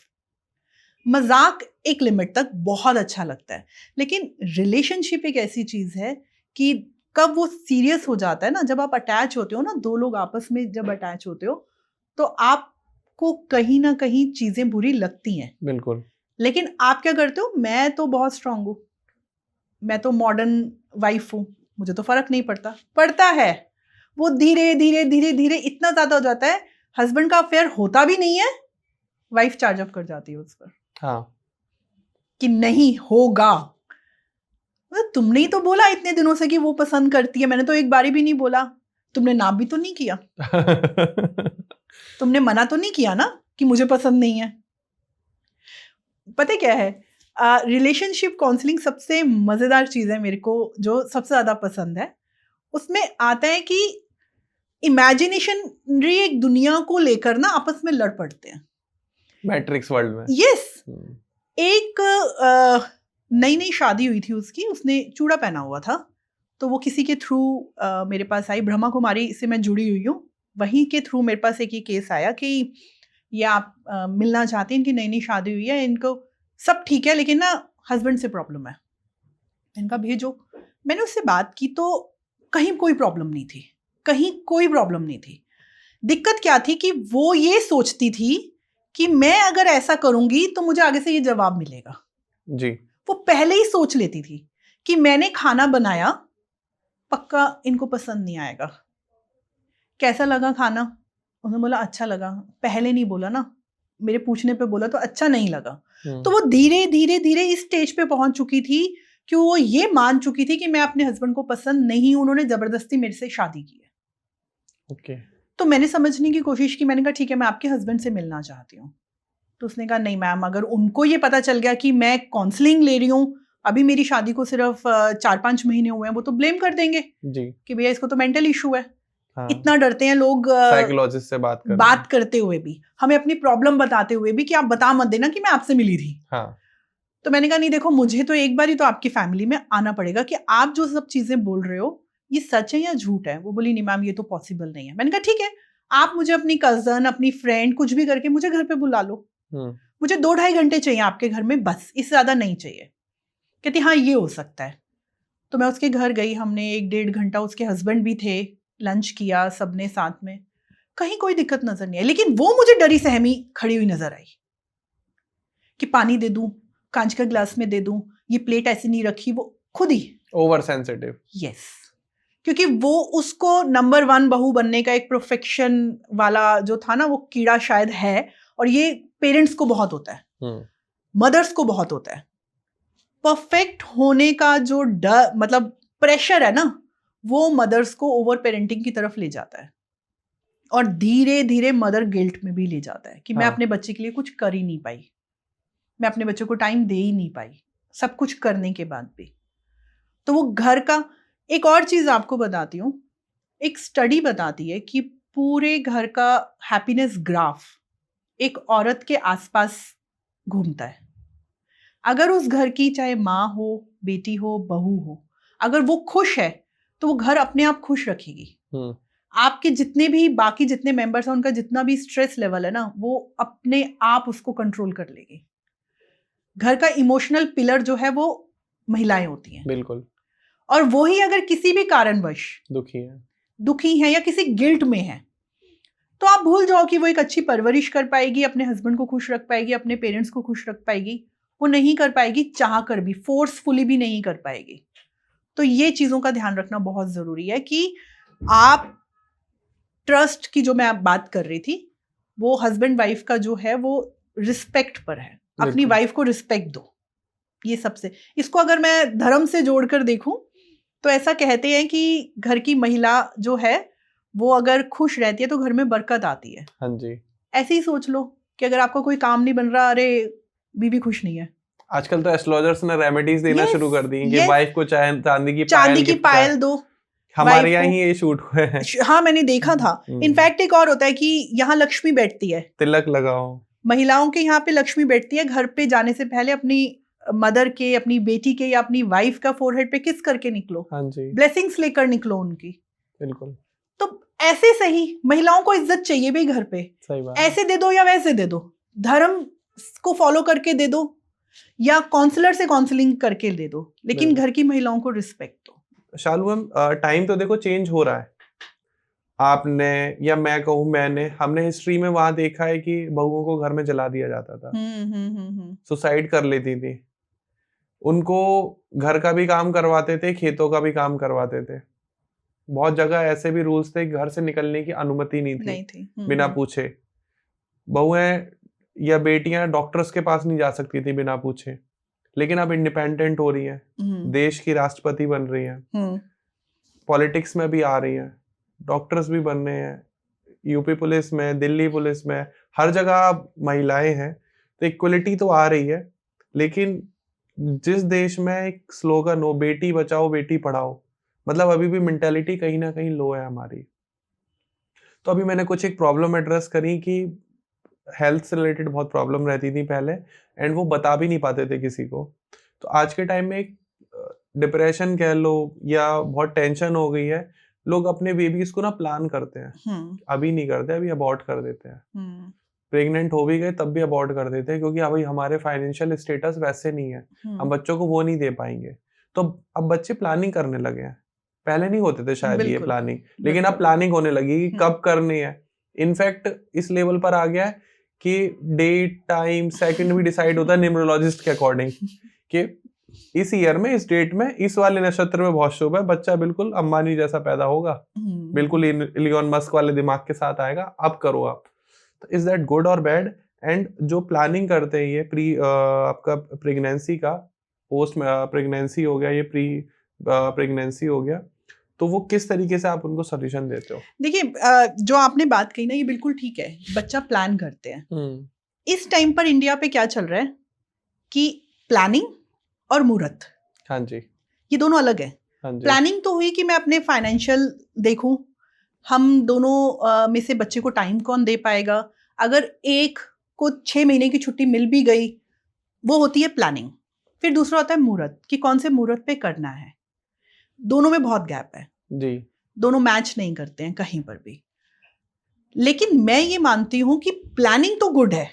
मजाक एक लिमिट तक बहुत अच्छा लगता है, लेकिन रिलेशनशिप एक ऐसी चीज है कि कब वो सीरियस हो जाता है ना, जब आप अटैच होते हो ना, दो लोग आपस में जब अटैच होते हो तो आपको कहीं ना कहीं चीजें बुरी लगती हैं। बिल्कुल। लेकिन आप क्या करते हो? मैं तो बहुत स्ट्रांग हूँ, मैं तो मॉडर्न वाइफ हूँ, मुझे तो फर्क नहीं पड़ता है। वो धीरे धीरे इतना ज्यादा हो जाता है, हस्बैंड का अफेयर होता भी नहीं है, वाइफ चार्ज अप कर जाती है उस पर। हाँ, कि नहीं होगा, तुमने ही तो बोला इतने दिनों से कि वो पसंद करती है, मैंने तो एक बारी भी नहीं बोला, तुमने ना भी तो नहीं किया। तुमने मना तो नहीं किया ना कि मुझे पसंद नहीं है। पता क्या है, रिलेशनशिप काउंसलिंग सबसे मजेदार चीज है मेरे को, जो सबसे ज्यादा पसंद है। उसमें आता है कि इमेजिनेशनरी एक दुनिया को लेकर ना आपस में लड़ पड़ते हैं मैट्रिक्स वर्ल्ड में। यस एक नई नई शादी हुई थी उसकी, उसने चूड़ा पहना हुआ था, तो वो किसी के थ्रू मेरे पास आई। ब्रह्मा कुमारी से मैं जुड़ी हुई हूँ, वहीं के थ्रू मेरे पास एक ही केस आया कि ये आप मिलना चाहते हैं, इनकी नई नई शादी हुई है, इनको सब ठीक है लेकिन ना हस्बैंड से प्रॉब्लम है, इनका भेजो। मैंने उससे बात की तो कहीं कोई प्रॉब्लम नहीं थी, कहीं कोई प्रॉब्लम नहीं थी। दिक्कत क्या थी कि वो ये सोचती थी कि मैं अगर ऐसा करूंगी तो मुझे आगे से ये जवाब मिलेगा जी। वो पहले ही सोच लेती थी कि मैंने खाना बनाया, पक्का इनको पसंद नहीं आएगा। कैसा लगा खाना? उन्होंने बोला अच्छा लगा। पहले नहीं बोला ना, मेरे पूछने पे बोला तो अच्छा नहीं लगा। तो वो धीरे धीरे धीरे इस स्टेज पे पहुंच चुकी थी कि वो ये मान चुकी थी कि मैं अपने हस्बैंड को पसंद नहीं, उन्होंने जबरदस्ती मेरे से शादी की है। ओके। तो मैंने समझने की कोशिश की, मैंने कहा ठीक है मैं आपके हस्बैंड से मिलना चाहती हूँ। तो उसने कहा नहीं मैम, अगर उनको ये पता चल गया कि मैं काउंसलिंग ले रही हूँ, अभी मेरी शादी को सिर्फ 4-5 महीने हुए हैं, वो तो ब्लेम कर देंगे जी कि भैया इसको तो मेंटल इशू है। हाँ। इतना डरते हैं लोग साइकोलॉजिस्ट से बात करते हुए भी, हमें अपनी प्रॉब्लम बताते हुए भी कि आप बता मत देना कि मैं आपसे मिली थी। हाँ। तो मैंने कहा नहीं देखो, मुझे तो एक बार ही तो आपकी फैमिली में आना पड़ेगा कि आप जो सब चीजें बोल रहे हो ये सच है या झूठ है। वो बोली नहीं मैम ये तो पॉसिबल नहीं है। मैंने कहा ठीक है, आप मुझे अपनी कजन, अपनी फ्रेंड, कुछ भी करके मुझे घर पे बुला लो, मुझे 2-2.5 घंटे चाहिए आपके घर में, बस इससे ज्यादा नहीं चाहिए। कहती हाँ ये हो सकता है। तो मैं उसके घर गई, हमने 1-1.5 घंटा, उसके हस्बैंड भी थे, लंच किया सबने साथ में, कहीं कोई दिक्कत नजर नहीं आई। लेकिन वो मुझे डरी सहमी खड़ी हुई नजर आई कि पानी दे दूं, कांच का ग्लास में दे दूं, ये प्लेट ऐसे नहीं रखी, वो खुद ही ओवर सेंसिटिव। यस, क्योंकि वो उसको नंबर 1 बहू बनने का एक परफेक्शन वाला जो था ना, वो कीड़ा शायद है। और ये पेरेंट्स को बहुत होता है, मदर्स को बहुत होता है, परफेक्ट होने का जो डर, मतलब प्रेशर है ना, वो मदर्स को ओवर पेरेंटिंग की तरफ ले जाता है और धीरे धीरे मदर गिल्ट में भी ले जाता है कि मैं अपने बच्चे के लिए कुछ कर ही नहीं पाई, मैं अपने बच्चे को टाइम दे ही नहीं पाई, सब कुछ करने के बाद भी। तो वो घर का एक और चीज आपको बताती हूँ, एक स्टडी बताती है कि पूरे घर का हैप्पीनेस ग्राफ एक औरत के आसपास घूमता है। अगर उस घर की चाहे माँ हो, बेटी हो, बहू हो, अगर वो खुश है तो वो घर अपने आप खुश रखेगी। आपके जितने भी बाकी जितने मेंबर्स हैं, उनका जितना भी स्ट्रेस लेवल है ना, वो अपने आप उसको कंट्रोल कर लेगी। घर का इमोशनल पिलर जो है वो महिलाएं होती हैं। बिल्कुल। और वही अगर किसी भी कारणवश दुखी है या किसी गिल्ट में है, तो आप भूल जाओ कि वो एक अच्छी परवरिश कर पाएगी, अपने हस्बैंड को खुश रख पाएगी, अपने पेरेंट्स को खुश रख पाएगी। वो नहीं कर पाएगी, चाह कर भी, फोर्सफुली भी नहीं कर पाएगी। तो ये चीजों का ध्यान रखना बहुत जरूरी है कि आप ट्रस्ट की जो मैं बात कर रही थी, वो हस्बैंड वाइफ का जो है वो रिस्पेक्ट पर है। अपनी वाइफ को रिस्पेक्ट दो, ये सबसे। इसको अगर मैं धर्म से जोड़कर देखूं तो ऐसा कहते हैं कि घर की महिला जो है वो अगर खुश रहती है तो घर में बरकत आती है। हाँ जी। ऐसे ही सोच लो कि अगर आपका कोई काम नहीं बन रहा, अरे बीवी खुश नहीं है। आजकल तो एस्ट्रोलॉजर्स ने रेमेडीज देना शुरू कर दी कि वाइफ को चांदी की पायल दो। हमारे यहाँ ही ये शूट हुए हैं। हाँ मैंने देखा था। इनफैक्ट एक और होता है कि यहाँ लक्ष्मी बैठती है, तिलक लगाओ। महिलाओं के यहाँ पे लक्ष्मी बैठती है, घर पे जाने से पहले अपनी मदर के, अपनी बेटी के या अपनी वाइफ का फोरहेड पे किस करके निकलो। हाँ जी। ब्लेसिंग्स लेकर निकलो उनकी। बिल्कुल। तो ऐसे सही महिलाओं को इज्जत चाहिए भाई घर पे। सही बात। ऐसे दे दो या वैसे दे दो, धर्म को फॉलो करके दे दो या काउंसलर से काउंसलिंग करके दे दो, लेकिन घर की महिलाओं को रिस्पेक्ट दो। शालू मैम, टाइम तो देखो चेंज हो रहा है। आपने या मैं कहूँ मैंने, हमने हिस्ट्री में वहां देखा है कि बहुओं को घर में जला दिया जाता था, सुसाइड कर लेती थी, उनको घर का भी काम करवाते थे, खेतों का भी काम करवाते थे। बहुत जगह ऐसे भी रूल्स थे, घर से निकलने की अनुमति नहीं थी। बिना पूछे। बहुएं या बेटियां डॉक्टर्स के पास नहीं जा सकती थी बिना पूछे। लेकिन अब इंडिपेंडेंट हो रही हैं, देश की राष्ट्रपति बन रही हैं, पॉलिटिक्स में भी आ रही हैं, डॉक्टर्स भी बन रहे हैं, यूपी पुलिस में, दिल्ली पुलिस में, हर जगह महिलाएं हैं। तो इक्वलिटी तो आ रही है। लेकिन जिस देश में एक स्लोगन हो बेटी बचाओ बेटी पढ़ाओ, मतलब अभी भी मेंटेलिटी कहीं ना कहीं लो है हमारी। तो अभी मैंने कुछ एक प्रॉब्लम एड्रेस करी कि हेल्थ से रिलेटेड बहुत प्रॉब्लम रहती थी पहले, एंड वो बता भी नहीं पाते थे किसी को। तो आज के टाइम में एक डिप्रेशन कह लो या बहुत टेंशन हो गई है, लोग अपने बेबीज को ना प्लान करते हैं, अभी नहीं करते, अभी अबॉर्ट कर देते हैं। प्रेग्नेंट हो भी गए तब भी अबॉर्ट कर देते हैं, क्योंकि अभी हमारे फाइनेंशियल स्टेटस वैसे नहीं है, हम बच्चों को वो नहीं दे पाएंगे। तो अब बच्चे प्लानिंग करने लगे हैं, पहले नहीं होते थे शायद ये बिल्कुल, प्लानिंग, लेकिन अब बिल्कुल। प्लानिंग होने लगी कि कब करनी है। इनफैक्ट इस लेवल पर आ गया है कि डेट, टाइम, सेकंड भी डिसाइड होता है न्यूमरोलॉजिस्ट के अकॉर्डिंग कि इस ईयर में, इस डेट में, इस वाले नक्षत्र में बहुत शुभ है, बच्चा बिल्कुल अंबानी जैसा पैदा होगा, बिल्कुल इलियन मस्क वाले दिमाग के साथ आएगा, अब करो आप। तो इज दैट गुड और बैड? एंड जो प्लानिंग करते हैं ये आपका प्रेगनेंसी का, पोस्ट प्रेगनेंसी हो गया, ये प्री प्रेगनेंसी हो गया, तो वो किस तरीके से आप उनको सॉल्यूशन देते हो? देखिए, जो आपने बात कही ना, ये बिल्कुल ठीक है, बच्चा प्लान करते हैं। इस टाइम पर इंडिया पे क्या चल रहा है कि प्लानिंग और मुहूर्त, हाँ जी, ये दोनों अलग है। हाँ जी, प्लानिंग तो हुई कि मैं अपने फाइनेंशियल देखूं, हम दोनों में से बच्चे को टाइम कौन दे पाएगा, अगर एक को 6 महीने की छुट्टी मिल भी गई, वो होती है प्लानिंग। फिर दूसरा होता है मुहूर्त, कि कौन से मुहूर्त पे करना है। दोनों में बहुत गैप है जी, दोनों मैच नहीं करते हैं कहीं पर भी। लेकिन मैं ये मानती हूं कि प्लानिंग तो गुड है,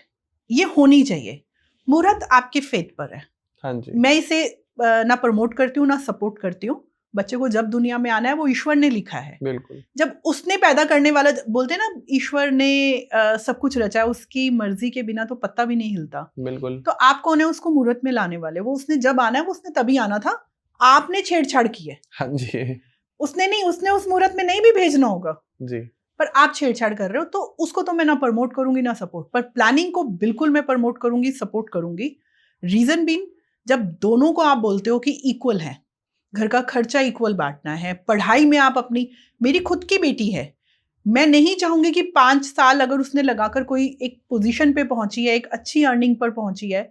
ये होनी चाहिए, मुहूर्त आपके फेथ पर है। हाँ जी, मैं इसे ना प्रमोट करती हूँ ना सपोर्ट करती हूँ। बच्चे को जब दुनिया में आना है वो ईश्वर ने लिखा है, बिल्कुल, जब उसने पैदा करने वाला, बोलते हैं ना ईश्वर ने सब कुछ रचा है, उसकी मर्जी के बिना तो पत्ता भी नहीं हिलता। बिल्कुल, तो आप कौन है उसको मुहूर्त में लाने वाले? वो उसने जब आना है वो उसने तभी आना था, आपने छेड़छाड़ की है। हाँ जी, उसने नहीं, उसने उस मुहूर्त में नहीं भी भेजना होगा, जी, पर आप छेड़छाड़ कर रहे हो, तो उसको तो मैं ना प्रमोट करूंगी ना सपोर्ट। पर प्लानिंग को बिल्कुल मैं प्रमोट करूंगी, सपोर्ट करूंगी। रीजन बीइंग, जब दोनों को आप बोलते हो कि इक्वल है, घर का खर्चा इक्वल बांटना है, पढ़ाई में आप अपनी, मेरी खुद की बेटी है, मैं नहीं चाहूंगी कि 5 साल अगर उसने लगाकर कोई एक पोजीशन पे पहुंची है, एक अच्छी अर्निंग पर पहुंची है,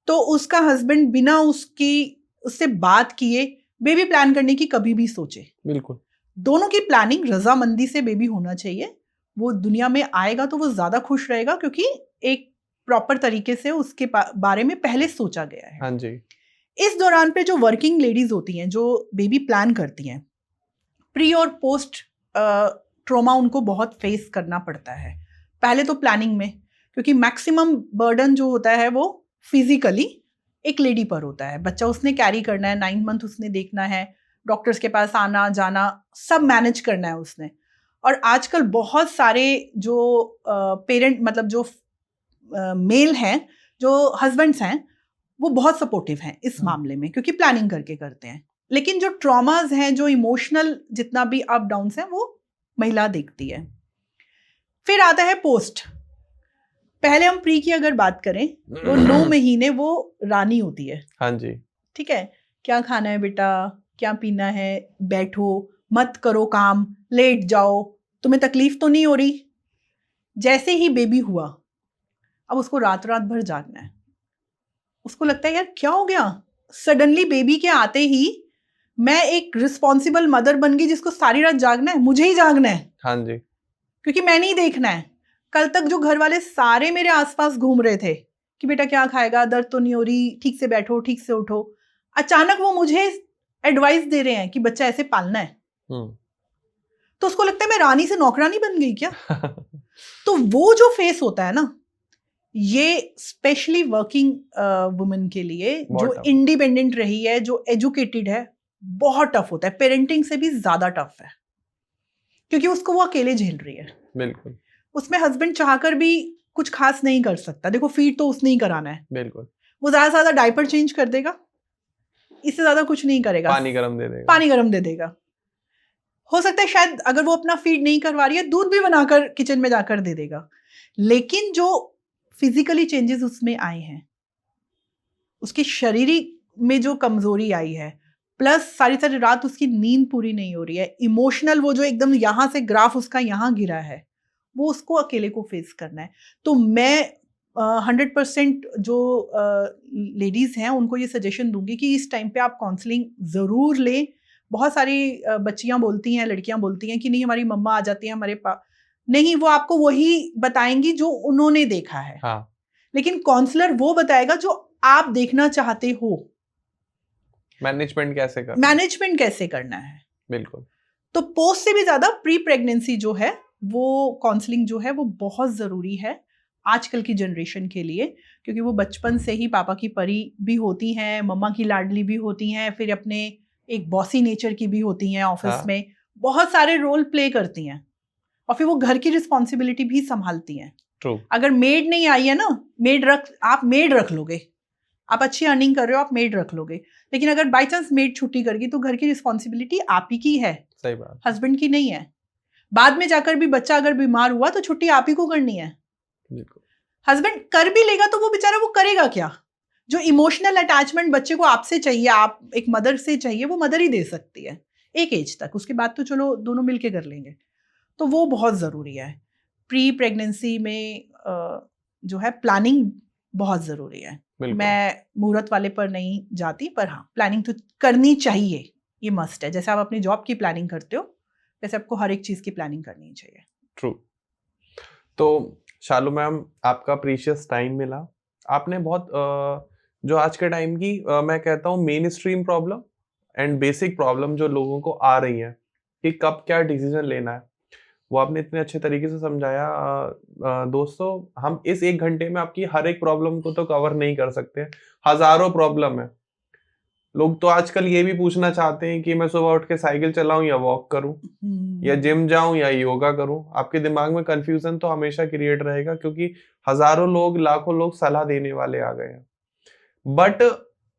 तो उसका हस्बैंड बिना उससे बात किए बेबी प्लान करने की कभी भी सोचे। बिल्कुल, दोनों की प्लानिंग रजामंदी से बेबी होना चाहिए। वो दुनिया में आएगा तो वो ज्यादा खुश रहेगा, क्योंकि एक प्रॉपर तरीके से उसके बारे में पहले सोचा गया है। हाँ जी, इस दौरान पे जो वर्किंग लेडीज होती हैं, जो बेबी प्लान करती हैं, प्री और पोस्ट ट्रॉमा उनको बहुत फेस करना पड़ता है। पहले तो प्लानिंग में, क्योंकि मैक्सिमम बर्डन जो होता है वो फिजिकली एक लेडी पर होता है। बच्चा उसने कैरी करना है, 9 मंथ उसने देखना है, डॉक्टर्स के पास आना जाना सब मैनेज करना है उसने। और आजकल बहुत सारे जो पेरेंट, मतलब जो मेल हैं, जो हस्बैंड्स हैं, वो बहुत सपोर्टिव हैं इस मामले में, क्योंकि प्लानिंग करके करते हैं। लेकिन जो ट्रॉमाज हैं, जो इमोशनल जितना भी अप डाउन्स हैं, वो महिला देखती है। फिर आता है पोस्ट। पहले हम प्री की अगर बात करें, वो 9 महीने वो रानी होती है। हाँ जी, ठीक है, क्या खाना है बेटा, क्या पीना है, बैठो, मत करो काम, लेट जाओ, तुम्हें तकलीफ तो नहीं हो रही। जैसे ही बेबी हुआ, अब उसको रात रात भर जागना है। उसको लगता है यार क्या हो गया, सडनली बेबी के आते ही मैं एक रिस्पॉन्सिबल मदर बन गई, जिसको सारी रात जागना है, मुझे ही जागना है, हाँ जी, क्योंकि मैंने ही देखना है। कल तक जो घर वाले सारे मेरे आसपास घूम रहे थे कि बेटा क्या खाएगा, दर्द तो नहीं हो रही, ठीक से बैठो, ठीक से उठो, अचानक वो मुझे एडवाइस दे रहे हैं कि बच्चा ऐसे पालना है। तो उसको लगता है मैं रानी से नौकरानी बन गई क्या? तो वो जो फेस होता है ना, ये स्पेशली वर्किंग वुमेन के लिए, जो इंडिपेंडेंट रही है, जो एजुकेटेड है, बहुत टफ होता है। पेरेंटिंग से भी ज्यादा टफ है, क्योंकि उसको वो अकेले झेल रही है। बिल्कुल, उसमें हस्बैंड चाहकर भी कुछ खास नहीं कर सकता। देखो, फीड तो उसने ही कराना है, बिल्कुल, वो ज्यादा से ज्यादा डायपर चेंज कर देगा, इससे ज्यादा कुछ नहीं करेगा। पानी गर्म दे देगा, पानी गर्म दे देगा। हो सकता है शायद अगर वो अपना फीड नहीं करवा रही है, दूध भी बनाकर किचन में जाकर दे देगा। लेकिन जो फिजिकली चेंजेस उसमें आए हैं, उसकी शारीरिक में जो कमजोरी आई है, प्लस सारी सारी रात उसकी नींद पूरी नहीं हो रही है, इमोशनल वो जो एकदम यहां से ग्राफ उसका यहां गिरा है, वो उसको अकेले को फेस करना है। तो मैं 100% जो लेडीज हैं उनको ये सजेशन दूंगी कि इस टाइम पे आप काउंसलिंग जरूर लें। बहुत सारी बच्चियां बोलती हैं, लड़कियां बोलती हैं कि नहीं हमारी मम्मा आ जाती है हमारे पास, नहीं, वो आपको वही बताएंगी जो उन्होंने देखा है। हाँ, लेकिन काउंसलर वो बताएगा जो आप देखना चाहते हो। मैनेजमेंट कैसे करना, मैनेजमेंट कैसे करना है। बिल्कुल। तो पोस्ट से भी ज्यादा प्री प्रेगनेंसी जो है वो काउंसलिंग जो है वो बहुत जरूरी है आजकल की जनरेशन के लिए, क्योंकि वो बचपन से ही पापा की परी भी होती हैं, मम्मा की लाडली भी होती हैं, फिर अपने एक बॉसी नेचर की भी होती हैं, ऑफिस हाँ। में बहुत सारे रोल प्ले करती हैं, और फिर वो घर की रिस्पॉन्सिबिलिटी भी संभालती हैं। ट्रू। अगर मेड नहीं आई है ना, आप मेड रख लोगे, आप अच्छी अर्निंग कर रहे हो, आप मेड रख लोगे, लेकिन अगर बाई चांस मेड छुट्टी कर गई तो घर की रिस्पॉन्सिबिलिटी आप ही की है, सही बात। हस्बैंड की नहीं है। बाद में जाकर भी बच्चा अगर बीमार हुआ तो छुट्टी आप ही को करनी है। बिल्कुल। हस्बैंड कर भी लेगा तो वो बेचारा वो करेगा क्या? जो इमोशनल अटैचमेंट बच्चे को आपसे चाहिए, आप एक मदर से चाहिए, वो मदर ही दे सकती है एक एज तक, उसके बाद तो चलो दोनों मिलके कर लेंगे। तो वो बहुत ज़रूरी है। प्री प्रेगनेंसी में जो है प्लानिंग बहुत ज़रूरी है। बिल्कुल। मैं मुहूर्त वाले पर नहीं जाती, पर हाँ प्लानिंग तो करनी चाहिए, ये मस्ट है। जैसे आप अपनी जॉब की प्लानिंग करते हो वैसे आपको हर एक चीज़ की प्लानिंग करनी चाहिए। ट्रू। तो शालू मैम, आपका प्रीशियस टाइम मिला, आपने बहुत जो आज के टाइम की मैं कहता हूँ main stream problem and basic problem जो लोगों को आ रही है कि कब क्या डिसीजन लेना है, वो आपने इतने अच्छे तरीके से समझाया। दोस्तों, हम इस 1 घंटे में आपकी हर एक प्रॉब्लम को तो कवर नहीं कर सकते, हजारों प्रॉब्लम है। लोग तो आजकल ये भी पूछना चाहते हैं कि मैं सुबह उठ के साइकिल चलाऊं या वॉक करूं, या जिम जाऊं या योगा करूं। आपके दिमाग में कंफ्यूजन तो हमेशा क्रिएट रहेगा, क्योंकि हजारों लोग, लाखों लोग सलाह देने वाले आ गए हैं। बट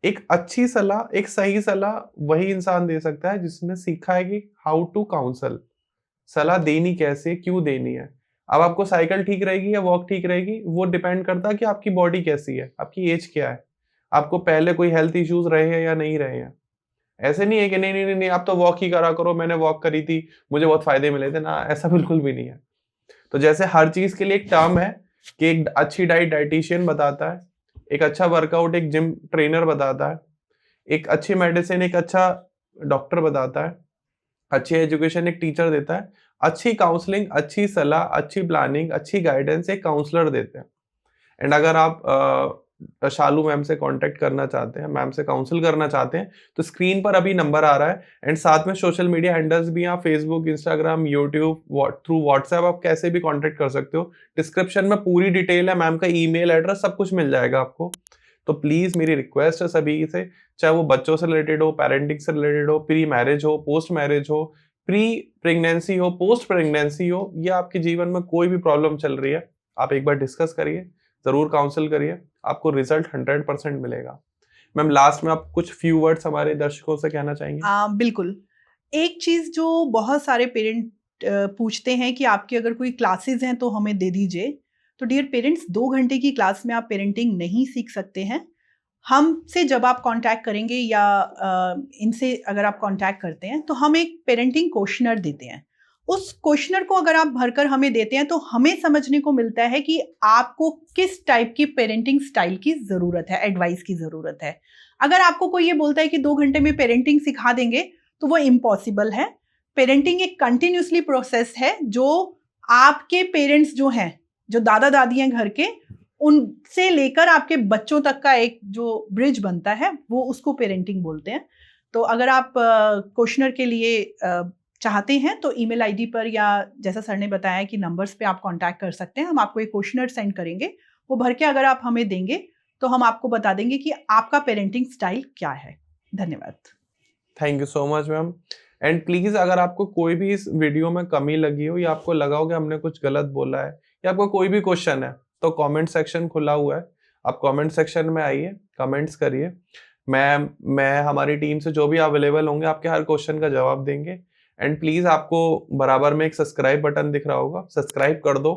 एक अच्छी सलाह, एक सही सलाह वही इंसान दे सकता है जिसने सीखा है कि हाउ टू काउंसल, सलाह देनी कैसे, क्यों देनी है। अब आपको साइकिल ठीक रहेगी या वॉक ठीक रहेगी, वो डिपेंड करता है कि आपकी बॉडी कैसी है, आपकी एज क्या है, आपको पहले कोई हेल्थ इश्यूज रहे हैं या नहीं रहे हैं। ऐसे नहीं है कि नहीं नहीं नहीं, नहीं आप तो वॉक ही करा करो, मैंने वॉक करी थी, मुझे बहुत फायदे मिले थे ना, ऐसा बिल्कुल भी नहीं है। तो जैसे हर चीज के लिए एक टर्म है कि एक अच्छी डाइट डाइटिशियन बताता है, एक अच्छा वर्कआउट एक जिम ट्रेनर बताता है, एक अच्छी मेडिसिन एक अच्छा डॉक्टर बताता है, अच्छी एजुकेशन एक टीचर देता है, अच्छी काउंसलिंग, अच्छी सलाह, अच्छी प्लानिंग, अच्छी गाइडेंस एक काउंसलर देते हैं। एंड अगर आप शालू मैम से कांटेक्ट करना चाहते हैं, मैम से काउंसिल करना चाहते हैं, तो स्क्रीन पर अभी नंबर आ रहा है, एंड साथ में सोशल मीडिया हैंडल्स भी हैं, Facebook, Instagram, YouTube, through WhatsApp आप कैसे भी कांटेक्ट कर सकते हो। डिस्क्रिप्शन में पूरी डिटेल है, मैम का ईमेल एड्रेस सब कुछ मिल जाएगा आपको। तो प्लीज मेरी रिक्वेस्ट है सभी से, चाहे वो बच्चों से रिलेटेड हो, पेरेंटिंग से रिलेटेड हो, प्री मैरिज हो, पोस्ट मैरिज हो, प्री प्रेगनेंसी हो, पोस्ट प्रेगनेंसी हो, या आपके जीवन में कोई भी प्रॉब्लम चल रही है, आप एक बार डिस्कस करिए, जरूर काउंसिल करिए, आपको रिजल्ट 100% मिलेगा। मैम, लास्ट में आप कुछ फ्यू वर्ड्स हमारे दर्शकों से कहना चाहेंगे? बिल्कुल। एक चीज़ जो बहुत सारे पेरेंट पूछते हैं कि आपकी अगर कोई क्लासेस हैं तो हमें दे दीजिए। तो डियर पेरेंट्स, 2 घंटे की क्लास में आप पेरेंटिंग नहीं सीख सकते हैं। हमसे जब आप कांटेक्ट करेंगे या इनसे अगर आप कांटेक्ट करते हैं तो हम एक पेरेंटिंग क्वेश्चनर देते हैं। उस क्वेश्चनर को अगर आप भरकर हमें देते हैं तो हमें समझने को मिलता है कि आपको किस टाइप की पेरेंटिंग स्टाइल की ज़रूरत है, एडवाइस की ज़रूरत है। अगर आपको कोई ये बोलता है कि 2 घंटे में पेरेंटिंग सिखा देंगे तो वो इम्पॉसिबल है। पेरेंटिंग एक कंटिन्यूसली प्रोसेस है जो आपके पेरेंट्स जो हैं, जो दादा दादी हैं घर के, उनसे लेकर आपके बच्चों तक का एक जो ब्रिज बनता है वो उसको पेरेंटिंग बोलते हैं। तो अगर आप क्वेश्चनर के लिए चाहते हैं तो ईमेल आईडी पर या जैसा सर ने बताया कि नंबर्स पे आप कांटेक्ट कर सकते हैं। हम आपको एक क्वेश्चनर सेंड करेंगे, वो भर के अगर आप हमें देंगे तो हम आपको बता देंगे कि आपका पेरेंटिंग स्टाइल क्या है। धन्यवाद। Thank you so much ma'am. And please, अगर आपको कोई भी इस वीडियो में कमी लगी हो, या आपको लगा हो कि हमने कुछ गलत बोला है, या आपको कोई भी क्वेश्चन है, तो कमेंट सेक्शन खुला हुआ है, आप कमेंट सेक्शन में आइए, कमेंट्स करिए। मैं हमारी टीम से जो भी अवेलेबल होंगे आपके हर क्वेश्चन का जवाब देंगे। एंड प्लीज, आपको बराबर में एक सब्सक्राइब बटन दिख रहा होगा, सब्सक्राइब कर दो,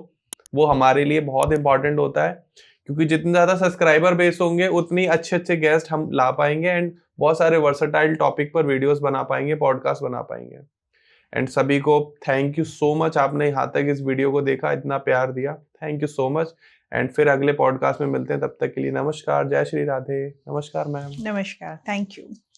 वो हमारे लिए बहुत इंपॉर्टेंट होता है, क्योंकि जितने ज्यादा सब्सक्राइबर बेस होंगे उतनी अच्छे अच्छे गेस्ट हम ला पाएंगे, एंड बहुत सारे वर्सेटाइल टॉपिक पर वीडियोस बना पाएंगे, पॉडकास्ट बना पाएंगे। एंड सभी को थैंक यू सो मच, आपने यहाँ तक इस वीडियो को देखा, इतना प्यार दिया, thank you so much. And फिर अगले पॉडकास्ट में मिलते हैं, तब तक के लिए नमस्कार, जय श्री राधे। नमस्कार मैम। नमस्कार, थैंक यू।